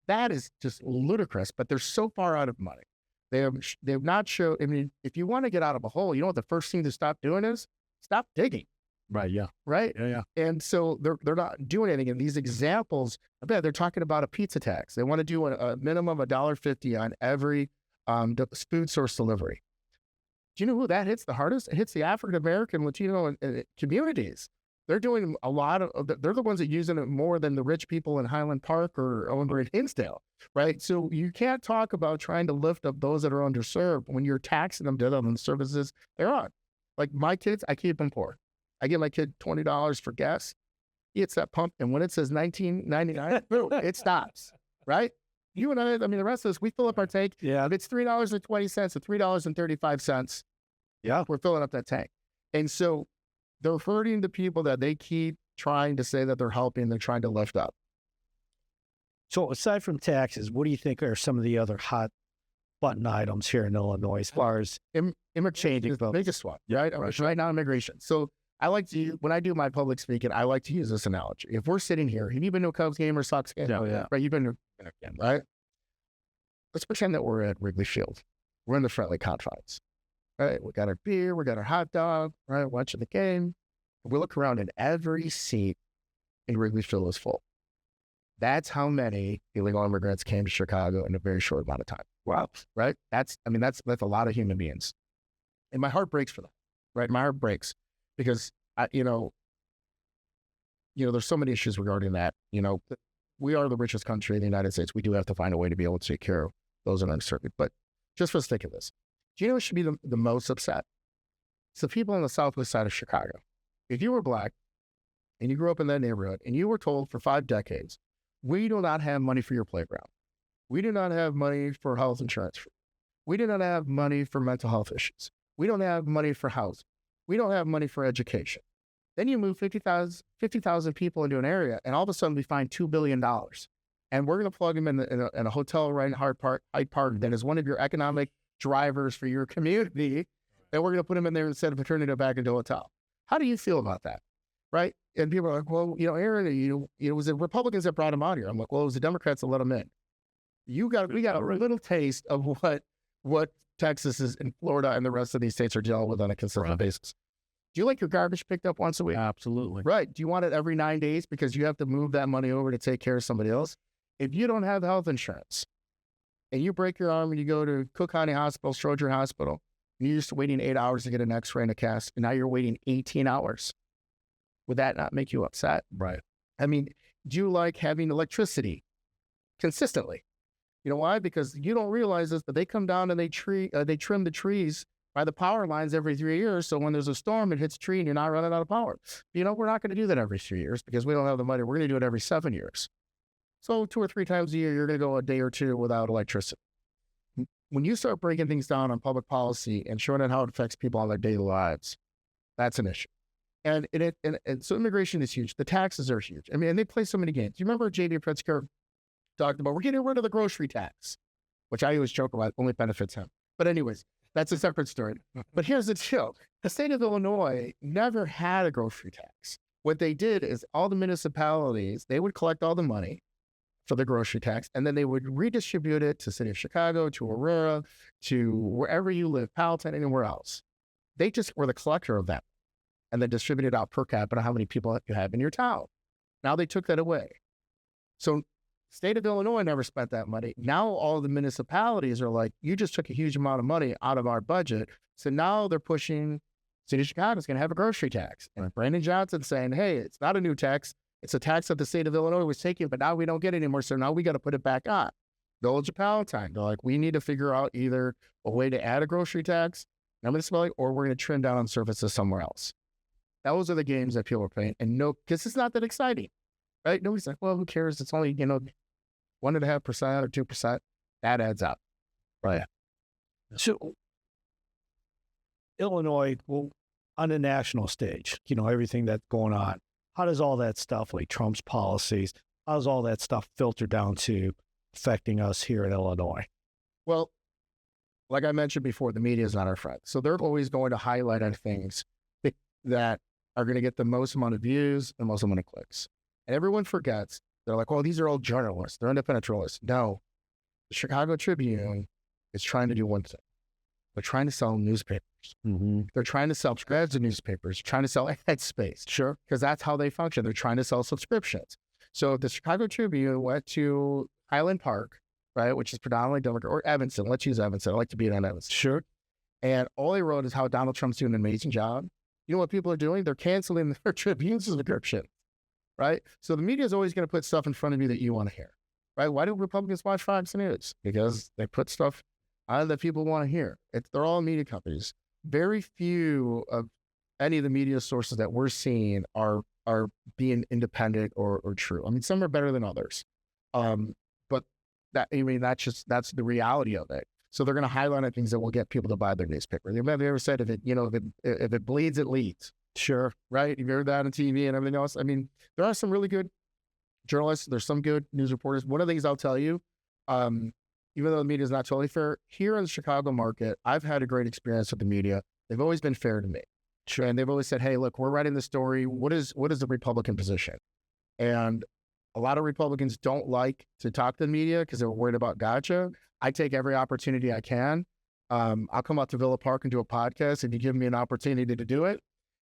That is just ludicrous, but they're so far out of money. They've not shown, I mean, if you want to get out of a hole, you know what the first thing to stop doing is? Stop digging. Right, yeah. Right? Yeah. And so they're not doing anything. And these examples, I bet they're talking about a pizza tax. They want to do a minimum of $1.50 on every food source delivery. Do you know who that hits the hardest? It hits the African-American, Latino communities. They're doing a lot of, they're the ones that using it more than the rich people in Highland Park or over in Hinsdale, right? So you can't talk about trying to lift up those that are underserved when you're taxing them to them and the services they're on. Like my kids, I keep them poor. I give my kid $20 for gas. He hits that pump, and when it says $19.99, it stops, right? You and I mean, the rest of us, we fill up our tank. Yeah. If it's $3.20 or $3.35, yeah, we're filling up that tank. And so they're hurting the people that they keep trying to say that they're helping, they're trying to lift up. So aside from taxes, what do you think are some of the other hot button items here in Illinois as far as immigration is the biggest one, right? Right now, immigration. So I like to, when I do my public speaking, I like to use this analogy. If we're sitting here, have you been to a Cubs game or Sox game? Yeah. Right, you've been to a game, right? Let's pretend that we're at Wrigley Field. We're in the friendly confines, right? We got our beer, we got our hot dog, right? Watching the game. We look around and every seat in Wrigley Field is full. That's how many illegal immigrants came to Chicago in a very short amount of time. wow, Right? That's a lot of human beings. And my heart breaks for them, right? My heart breaks because, there's so many issues regarding that. We are the richest country in the United States. We do have to find a way to be able to take care of those that are uncertain. But just for the sake of this, do you know who should be the most upset? It's the people on the southwest side of Chicago. If you were Black and you grew up in that neighborhood and you were told for 5 decades, we do not have money for your playground. We do not have money for health insurance. We do not have money for mental health issues. We don't have money for housing. We don't have money for education. Then you move 50,000 people into an area, and all of a sudden we find $2 billion. And we're going to plug them in a hotel right in Hyde Park that is one of your economic drivers for your community, and we're going to put them in there instead of turning it back into a hotel. How do you feel about that? Right? And people are like, well, Aaron, it was the Republicans that brought him out here. I'm like, well, it was the Democrats that let him in. We got a little taste of what Texas is and Florida and the rest of these states are dealing with on a consistent basis. Do you like your garbage picked up once a week? Absolutely. Right. Do you want it every 9 days because you have to move that money over to take care of somebody else? If you don't have health insurance and you break your arm and you go to Cook County Hospital, Stroger Hospital, you're used to waiting 8 hours to get an x-ray and a cast, and now you're waiting 18 hours. Would that not make you upset? Right. I mean, do you like having electricity consistently? You know why? Because you don't realize this, but they come down and they trim the trees by the power lines every 3 years. So when there's a storm, it hits a tree and you're not running out of power. We're not going to do that every 3 years because we don't have the money. We're going to do it every 7 years. So 2 or 3 times a year, you're going to go a day or two without electricity. When you start breaking things down on public policy and showing it how it affects people on their daily lives, that's an issue. And so immigration is huge. The taxes are huge. I mean, and they play so many games. You remember J.B. Pritzker talked about, we're getting rid of the grocery tax, which I always joke about, only benefits him. But anyways, that's a separate story. But here's the joke. The state of Illinois never had a grocery tax. What they did is all the municipalities, they would collect all the money for the grocery tax, and then they would redistribute it to city of Chicago, to Aurora, to wherever you live, Palatine, anywhere else. They just were the collector of that and then distributed out per capita how many people you have in your town. Now they took that away. So state of Illinois never spent that money. Now all the municipalities are like, you just took a huge amount of money out of our budget. So now they're pushing, city of Chicago is going to have a grocery tax. And Brandon Johnson's saying, hey, it's not a new tax. It's a tax that the state of Illinois was taking, but now we don't get it anymore. So now we got to put it back on. Village of Palatine, they're like, we need to figure out either a way to add a grocery tax, or we're going to trim down on services somewhere else. Those are the games that people are playing. And no, because it's not that exciting, right? Nobody's like, well, who cares? It's only, 1.5% or 2%. That adds up. Right. So Illinois, well, on the national stage, everything that's going on, how does all that stuff, like Trump's policies, how does all that stuff filter down to affecting us here in Illinois? Well, like I mentioned before, the media is not our friend. So they're always going to highlight on things that are going to get the most amount of views, the most amount of clicks. And everyone forgets, they're like, well, these are all journalists. They're independent journalists. No, the Chicago Tribune is trying to do one thing. They're trying to sell newspapers. Mm-hmm. They're trying to sell subscribes to newspapers, trying to sell ad space. Sure. Because that's how they function. They're trying to sell subscriptions. So the Chicago Tribune went to Highland Park, right, which is predominantly Democrat, or Evanston. Let's use Evanston. I like to beat on Evanston. Sure. And all they wrote is how Donald Trump's doing an amazing job. You know what people are doing? They're canceling their Tribune subscription, right? So the media is always going to put stuff in front of you that you want to hear, right? Why do Republicans watch Fox News? Because they put stuff out that people want to hear. They're all media companies. Very few of any of the media sources that we're seeing are being independent or true. I mean, some are better than others, but that's the reality of it. So they're going to highlight on things that will get people to buy their newspaper. They've ever said if it bleeds, it leads. Sure. Right? You've heard that on TV and everything else. I mean, there are some really good journalists. There's some good news reporters. One of the things I'll tell you, even though the media is not totally fair, here in the Chicago market, I've had a great experience with the media. They've always been fair to me. Sure. And they've always said, hey, look, we're writing the story. What is the Republican position? And a lot of Republicans don't like to talk to the media because they're worried about gotcha. I take every opportunity I can. I'll come out to Villa Park and do a podcast if you give me an opportunity to do it.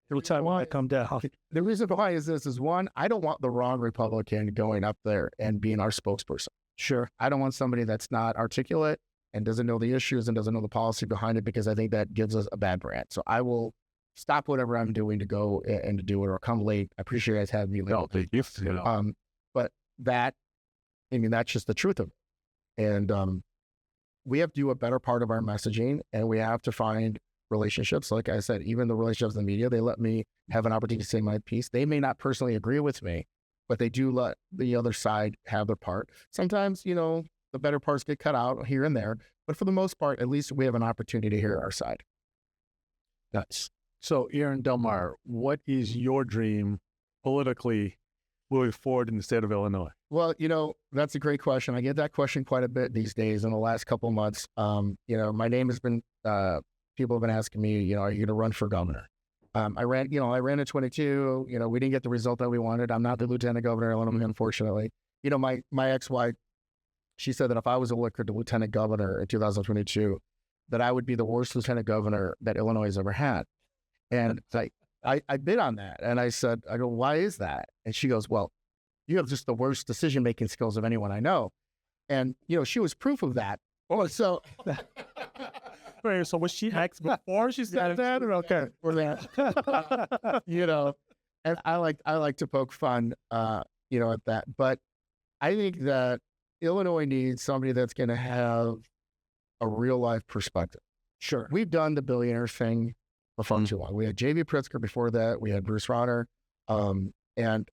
Every time I come down. The reason why is this is one, I don't want the wrong Republican going up there and being our spokesperson. Sure. I don't want somebody that's not articulate and doesn't know the issues and doesn't know the policy behind it, because I think that gives us a bad brand. So I will stop whatever I'm doing to go and to do it, or come late. I appreciate you guys having me late. No, thank you. But that's just the truth of it. And we have to do a better part of our messaging, and we have to find relationships. Like I said, even the relationships in the media, they let me have an opportunity to say my piece. They may not personally agree with me, but they do let the other side have their part. Sometimes, the better parts get cut out here and there, but for the most part, at least we have an opportunity to hear our side. Nuts. So, Aaron Delmar, what is your dream politically moving forward in the state of Illinois? Well, that's a great question. I get that question quite a bit these days in the last couple of months. My name has been, people have been asking me, are you going to run for governor? I ran in 22, we didn't get the result that we wanted. I'm not the lieutenant governor of Illinois, unfortunately. My ex-wife, she said that if I was elected to lieutenant governor in 2022, that I would be the worst lieutenant governor that Illinois has ever had. And I bid on that. And I go, why is that? And she goes, well, you have just the worst decision-making skills of anyone I know. And, she was proof of that. Oh, so... Wait, so was she ex before she said that? Or okay. Or that. And I like to poke fun, at that. But I think that Illinois needs somebody that's going to have a real-life perspective. Sure. We've done the billionaire thing before too long. We had J.B. Pritzker before that. We had Bruce Rauner. And,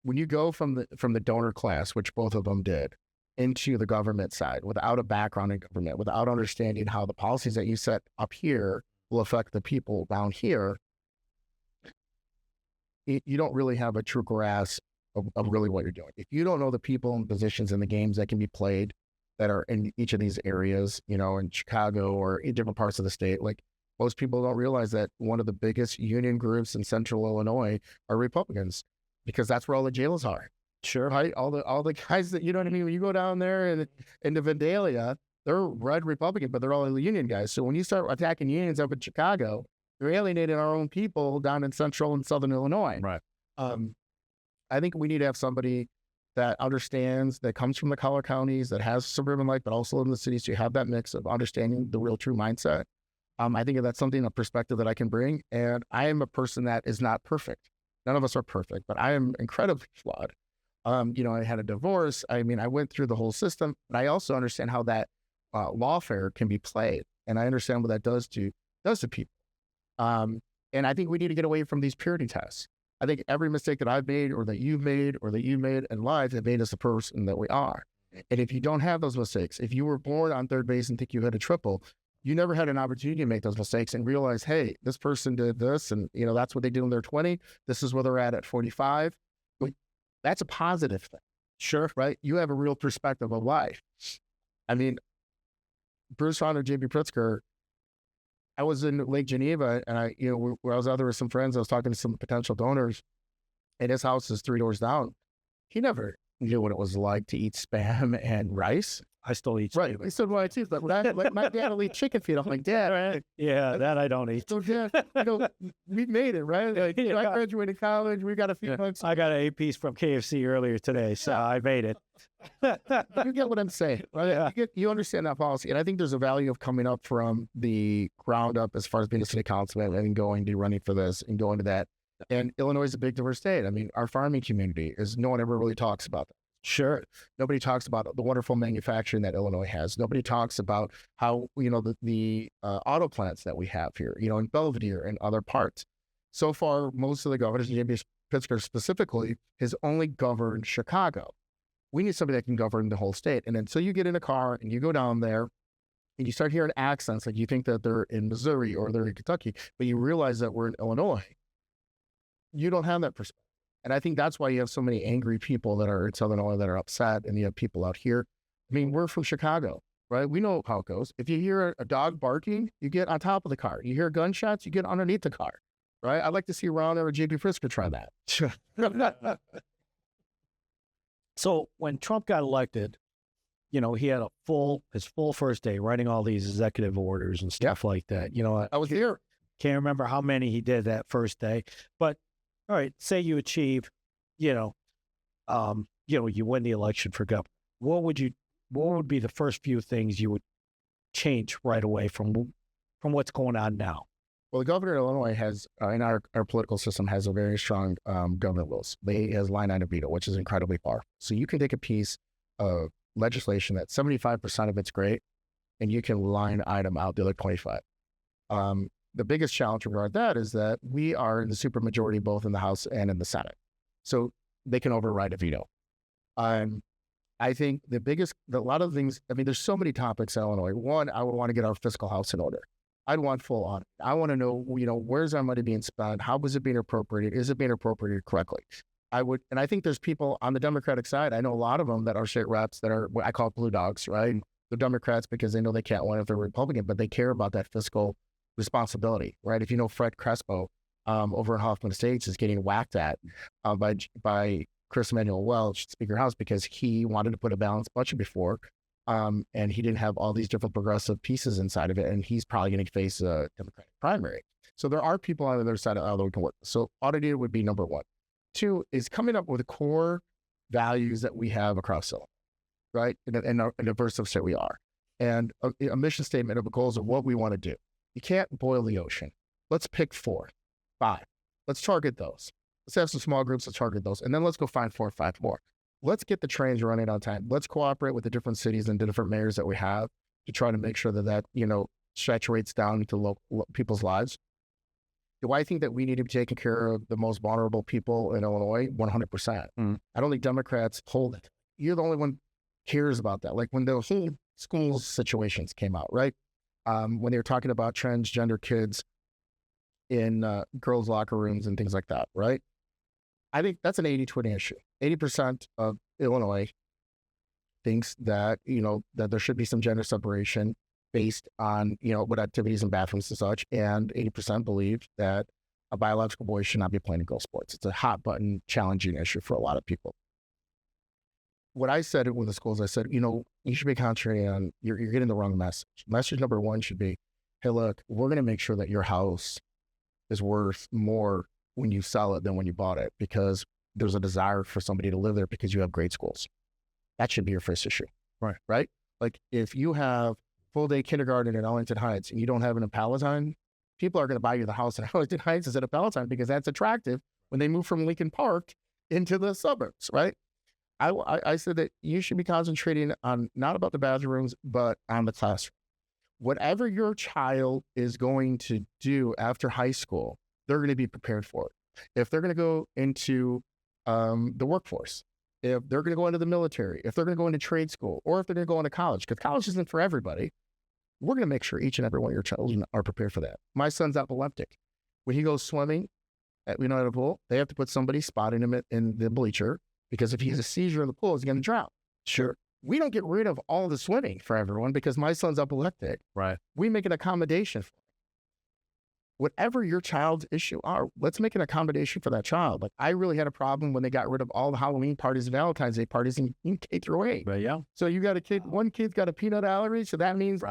when you go from the donor class, which both of them did, into the government side without a background in government, without understanding how the policies that you set up here will affect the people down here, you don't really have a true grasp of really what you're doing. If you don't know the people and positions in the games that can be played that are in each of these areas, you know, in Chicago or in different parts of the state, like most people don't realize that one of the biggest union groups in central Illinois are Republicans, because that's where all the jails are. Sure. Right? All the guys that, you know what I mean? When you go down there and into Vandalia, they're red Republican, but they're all the union guys. So when you start attacking unions up in Chicago, you're alienating our own people down in central and southern Illinois. Right. I think we need to have somebody that understands, that comes from the collar counties, that has suburban life, but also in the cities. So you have that mix of understanding the real true mindset. I think that's something, a perspective that I can bring. And I am a person that is not perfect. None of us are perfect, but I am incredibly flawed. You know, I had a divorce. I mean, I went through the whole system, but I also understand how that lawfare can be played. And I understand what that does to people. And I think we need to get away from these purity tests. I think every mistake that I've made or that you've made in life have made us the person that we are. And if you don't have those mistakes, if you were born on third base and think you hit a triple, you never had an opportunity to make those mistakes and realize, hey, this person did this, and you know, that's what they did when they're 20. This is where they're at 45. That's a positive thing. Sure. Right? You have a real perspective of life. I mean, Bruce Founder, J.B. Pritzker, I was in Lake Geneva, and I was out there with some friends. I was talking to some potential donors, and his house is 3 doors down. He never knew what it was like to eat Spam and rice. I still eat. Right. He said, well, I too. But my dad will eat chicken feet. I'm like, Dad. Yeah, that I don't eat. So, Dad, you know, we made it, right? Like, I graduated college. We got a few months. I got an 8-piece from KFC earlier today, so I made it. You get what I'm saying, right? Yeah. You understand that policy. And I think there's a value of coming up from the ground up as far as being a city councilman and going to running for this and going to that. And Illinois is a big, diverse state. I mean, our farming community no one ever really talks about that. Sure. Nobody talks about the wonderful manufacturing that Illinois has. Nobody talks about how, you know, the auto plants that we have here, you know, in Belvedere and other parts. So far, most of the governors, J.B. Pritzker specifically, has only governed Chicago. We need somebody that can govern the whole state. And then so you get in a car and you go down there and you start hearing accents, like you think that they're in Missouri or they're in Kentucky, but you realize that we're in Illinois. You don't have that perspective. And I think that's why you have so many angry people that are in Southern Illinois that are upset, and you have people out here. I mean, we're from Chicago, right? We know how it goes. If you hear a dog barking, you get on top of the car. You hear gunshots, you get underneath the car, right? I'd like to see Ron or J.B. Pritzker try that. Sure. So when Trump got elected, you know, he had his full first day writing all these executive orders and stuff like that. You know, I was here. Can't remember how many he did that first day, but all right, say you achieve, you win the election for governor. What would be the first few things you would change right away from what's going on now? Well, the governor of Illinois has, in our political system, has a very strong government rules. He has line item veto, which is incredibly powerful. So you can take a piece of legislation that 75% of it's great, and you can line item out the other 25. The biggest challenge regarding that is that we are in the supermajority both in the House and in the Senate. So they can override a veto. I think a lot of things, I mean, there's so many topics in Illinois. One, I would want to get our fiscal house in order. I'd want full audit. I want to know, you know, where's our money being spent? How was it being appropriated? Is it being appropriated correctly? And I think there's people on the Democratic side, I know a lot of them that are state reps that are what I call blue dogs, right? They're Democrats because they know they can't win if they're Republican, but they care about that fiscal responsibility, right? If you know Fred Crespo over in Hoffman Estates is getting whacked at by Chris Emanuel Welch, Speaker of House, because he wanted to put a balanced budget before, and he didn't have all these different progressive pieces inside of it, and he's probably going to face a Democratic primary. So there are people on the other side of the we can work. So audited would be number one. Two is coming up with the core values that we have across Illinois, right? In a diverse state we are, and a mission statement of the goals of what we want to do. You can't boil the ocean. Let's pick 4, 5. Let's target those. Let's have some small groups to target those. And then let's go find 4 or 5 more. Let's get the trains running on time. Let's cooperate with the different cities and the different mayors that we have to try to make sure that, you know, saturates down into local people's lives. Do I think that we need to be taking care of the most vulnerable people in Illinois? 100%. I don't think Democrats hold it. You're the only one cares about that. Like when the whole school situations came out, right? When they were talking about transgender kids in girls' locker rooms and things like that, right? I think that's an 80-20 issue. 80% of Illinois thinks that, that there should be some gender separation based on, what activities in bathrooms and such. And 80% believe that a biological boy should not be playing in girl sports. It's a hot button, challenging issue for a lot of people. What I said with the schools, I said, you should be concentrating on, you're getting the wrong message. Message number one should be, hey, look, we're going to make sure that your house is worth more when you sell it than when you bought it, because there's a desire for somebody to live there because you have great schools. That should be your first issue. Right? Like if you have full day kindergarten in Arlington Heights and you don't have it in Palatine, people are going to buy you the house in Arlington Heights instead of Palatine because that's attractive when they move from Lincoln Park into the suburbs, right? I said that you should be concentrating on not about the bathrooms, but on the classroom. Whatever your child is going to do after high school, they're going to be prepared for it. If they're going to go into the workforce, if they're going to go into the military, if they're going to go into trade school, or if they're going to go into college, because college isn't for everybody, we're going to make sure each and every one of your children are prepared for that. My son's epileptic. When he goes swimming at a pool, they have to put somebody spotting him in the bleacher, because if he has a seizure in the pool, he's going to drown. Sure. We don't get rid of all the swimming for everyone because my son's epileptic. Right. We make an accommodation for him. Whatever your child's issue are, let's make an accommodation for that child. Like I really had a problem when they got rid of all the Halloween parties and Valentine's Day parties in K through 8. But yeah. So you got a kid, one kid's got a peanut allergy, so that means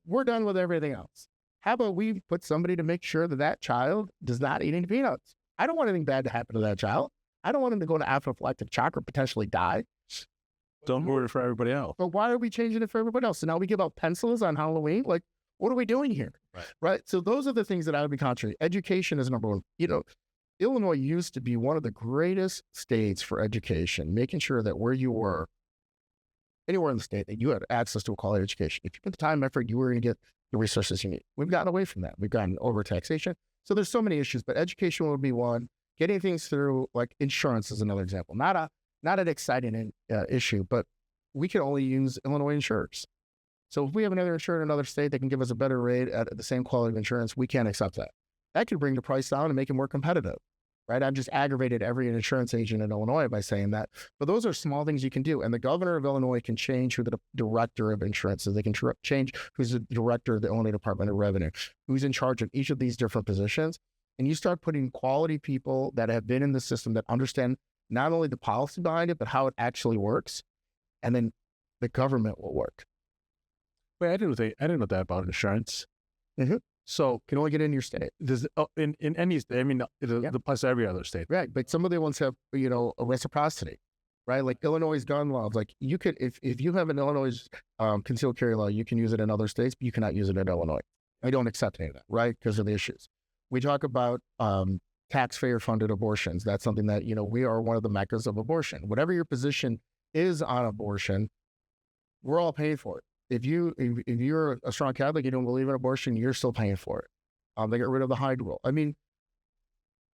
we're done with everything else. How about we put somebody to make sure that that child does not eat any peanuts? I don't want anything bad to happen to that child. I don't want him to go into anaphylactic shock or potentially die. Don't ruin it for everybody else. But why are we changing it for everybody else? So now we give out pencils on Halloween? Like, what are we doing here? Right? So those are the things that I would be contrary. Education is number one. Illinois used to be one of the greatest states for education, making sure that where you were, anywhere in the state, that you had access to a quality education. If you put the time and effort, you were going to get the resources you need. We've gotten away from that. We've gotten over taxation. So there's so many issues, but education would be one. Getting things through, like insurance is another example. Not an exciting issue, but we can only use Illinois insurers. So if we have another insurer in another state that can give us a better rate at the same quality of insurance, we can't accept that. That could bring the price down and make it more competitive, right? I've just aggravated every insurance agent in Illinois by saying that. But those are small things you can do. And the governor of Illinois can change who the director of insurance is. They can change who's the director of the Illinois Department of Revenue, who's in charge of each of these different positions. And you start putting quality people that have been in the system that understand not only the policy behind it, but how it actually works. And then the government will work. Wait, I didn't know that about insurance. Mm-hmm. So can only get in your state. Does in any state? I mean, it applies to every other state. Right, but some of the ones have a reciprocity, right? Like Illinois gun laws. Like you could, if you have an Illinois concealed carry law, you can use it in other states, but you cannot use it in Illinois. I don't accept any of that, right? Because of the issues. We talk about taxpayer-funded abortions. That's something that we are one of the meccas of abortion. Whatever your position is on abortion, we're all paying for it. If you're a strong Catholic, you don't believe in abortion, you're still paying for it. They got rid of the Hyde rule. I mean,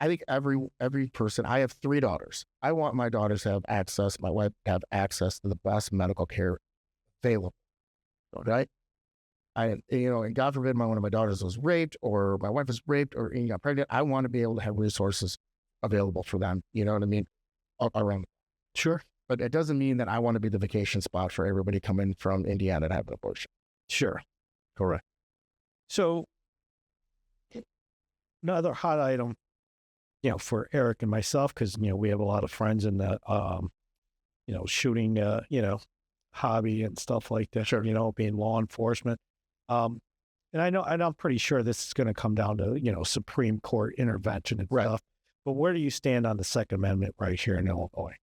I think every person. I have 3 daughters. I want my daughters to have access. My wife to have access to the best medical care available. Right? And God forbid one of my daughters was raped, or my wife was raped, or got pregnant. I want to be able to have resources available for them. You know what I mean? Around. Sure. But it doesn't mean that I want to be the vacation spot for everybody coming from Indiana to have an abortion. Sure. Correct. So another hot item, for Eric and myself, because, we have a lot of friends in the, shooting, hobby and stuff like that, Sure. Being law enforcement. And I'm pretty sure this is going to come down to, Supreme Court intervention and stuff. But where do you stand on the Second Amendment right here in Illinois?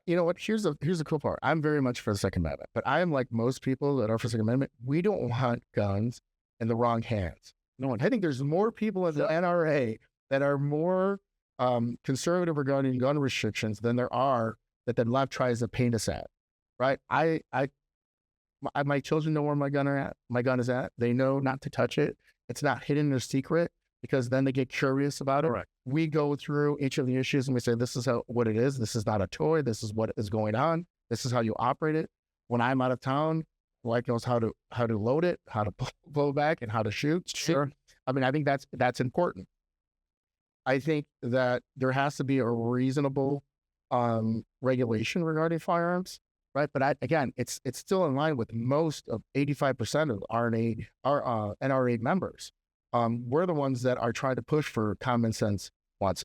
You know what? Here's the cool part. I'm very much for the Second Amendment, but I am like most people that are for the Second Amendment. We don't want guns in the wrong hands. No, I think there's more people in the NRA that are more conservative regarding gun restrictions than there are that the left tries to paint us at. Right? My children know where my gun is at. They know not to touch it. It's not hidden or secret. because then they get curious about it. Correct. We go through each of the issues and we say, this is what it is. This is not a toy. This is what is going on. This is how you operate it. When I'm out of town, Mike knows how to load it, how to blow back, and how to shoot. Sure. I mean, I think that's important. I think that there has to be a reasonable regulation regarding firearms, right? But again, it's still in line with most of 85% of NRA members. We're the ones that are trying to push for common sense wants.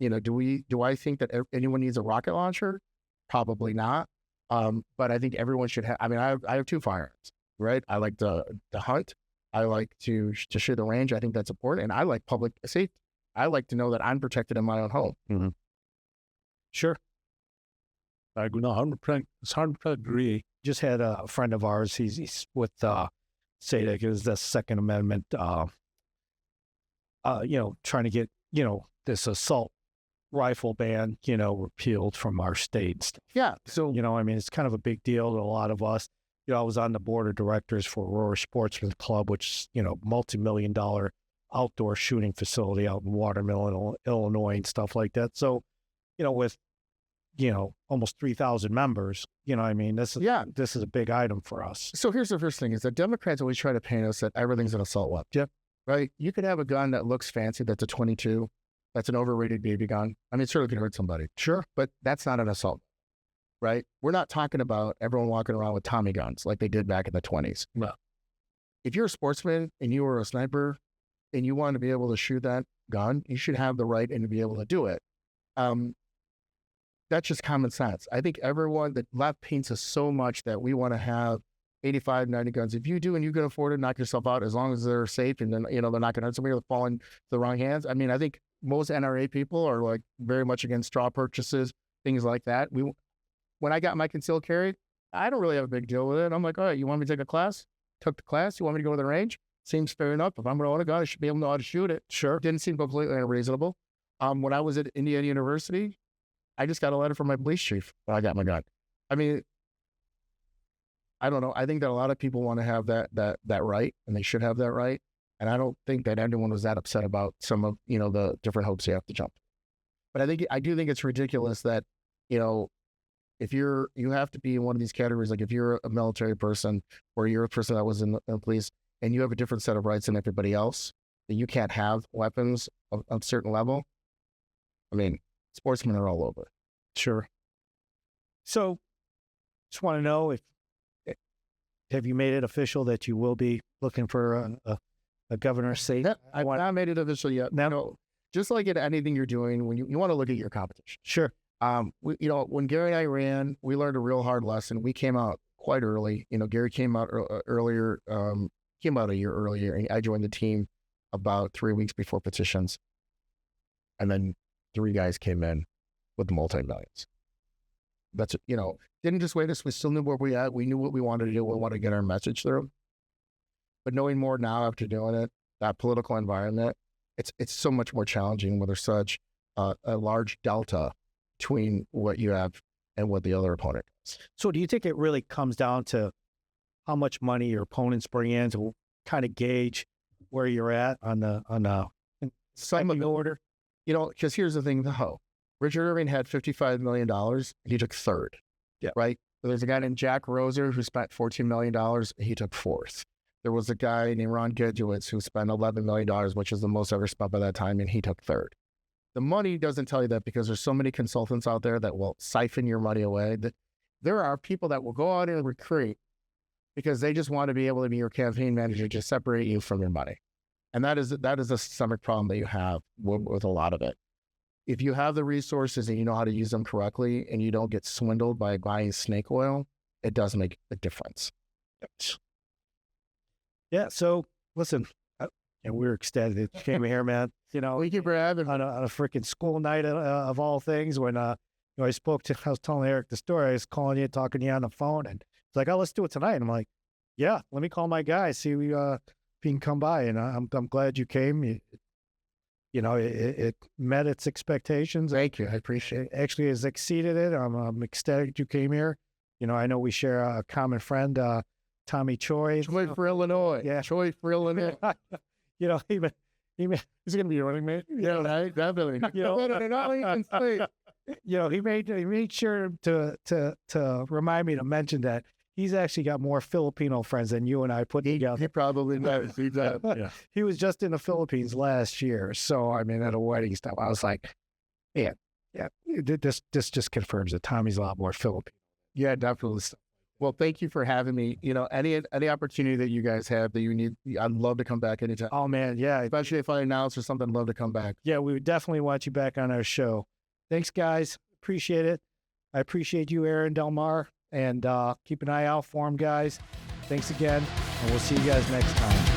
Do I think that anyone needs a rocket launcher? Probably not. But I think everyone should have. I mean, I have 2 firearms, right? I like to hunt. I like to shoot the range. I think that's important, and I like public safety. I like to know that I'm protected in my own home. Mm-hmm. Sure. I agree. No, 100%. It's 100% agree. Just had a friend of ours. He's with SADC, is the Second Amendment. Trying to get this assault rifle ban, repealed from our state. Yeah. So, I mean, it's kind of a big deal to a lot of us. I was on the board of directors for Aurora Sportsman Club, which is, multi-million-dollar outdoor shooting facility out in Watermill, Illinois, and stuff like that. So, with, almost 3,000 members, I mean, this is a big item for us. So here's the first thing is that Democrats always try to paint us that everything's an assault weapon. Yep. Right? You could have a gun that looks fancy, that's a 22, that's an overrated BB gun. I mean, it certainly could hurt somebody. Sure. But that's not an assault, right? We're not talking about everyone walking around with Tommy guns like they did back in the 20s. No. If you're a sportsman and you were a sniper and you want to be able to shoot that gun, you should have the right and to be able to do it. That's just common sense. I think everyone, the left paints us so much that we want to have 85, 90 guns. If you do and you can afford it, knock yourself out as long as they're safe and then, they're not going to hurt somebody or fall into the wrong hands. I mean, I think most NRA people are like very much against straw purchases, things like that. When I got my concealed carry, I don't really have a big deal with it. I'm like, all right, you want me to take a class? Took the class. You want me to go to the range? Seems fair enough. If I'm going to own a gun, I should be able to know how to shoot it. Sure. Didn't seem completely unreasonable. When I was at Indiana University, I just got a letter from my police chief when I got my gun. I mean, I don't know. I think that a lot of people want to have that right, and they should have that right. And I don't think that anyone was that upset about some of, the different hopes you have to jump. But I do think it's ridiculous that, if you have to be in one of these categories, like if you're a military person or you're a person that was in the police and you have a different set of rights than everybody else, that you can't have weapons of a certain level. I mean, sportsmen are all over. Sure. So just want to know have you made it official that you will be looking for a governor's seat? I've not made it official yet. No, just like in anything you're doing, when you want to look at your competition. Sure. When Gary and I ran, we learned a real hard lesson. We came out quite early. Gary came out earlier, came out a year earlier, and I joined the team about 3 weeks before petitions. And then 3 guys came in with the multi-millions. That's, didn't just wait us. We still knew where we at. We knew what we wanted to do. We wanted to get our message through. But knowing more now after doing it, that political environment, it's so much more challenging when there's such a large delta between what you have and what the other opponent does. So do you think it really comes down to how much money your opponents bring in to kind of gauge where you're at on the some of the order? Because here's the thing, though. Richard Irving had $55 million, and he took third. Yeah. Right? So there's a guy named Jack Roser who spent $14 million, and he took fourth. There was a guy named Ron Gedgewitz who spent $11 million, which is the most ever spent by that time, and he took third. The money doesn't tell you that because there's so many consultants out there that will siphon your money away. That there are people that will go out and recruit because they just want to be able to be your campaign manager to separate you from your money. And that is a systemic problem that you have with a lot of it. If you have the resources and you know how to use them correctly and you don't get swindled by buying snake oil, it does make a difference. Yeah. So listen, and we're ecstatic that you came here, man. Thank you for having me. On a freaking school night of all things. When I was telling Eric the story. I was calling you, talking to you on the phone, and it's like, oh, let's do it tonight. And I'm like, yeah, let me call my guy, see if you can come by. And I'm glad you came. It met its expectations. Thank you. I appreciate it. Actually, has exceeded it. I'm ecstatic you came here. I know we share a common friend, Tommy Choi. Choi for Illinois. Yeah. Choi for Illinois. He's going to be your running mate. Yeah, right, definitely. You know, Not even sleep. you know, he made sure to remind me to mention that he's actually got more Filipino friends than you and I put together. He probably does. He does. Yeah. He was just in the Philippines last year, so I mean, at a wedding stuff, I was like, yeah, this just confirms that Tommy's a lot more Filipino. Yeah, definitely. Well, thank you for having me. You know, any opportunity that you guys have that you need, I'd love to come back anytime. Oh man, yeah, Especially if I announce or something, I'd love to come back. yeah, we would definitely want you back on our show. Thanks, guys. Appreciate it. I appreciate you, Aaron Delmar, and keep an eye out for him, guys. Thanks again, and we'll see you guys next time.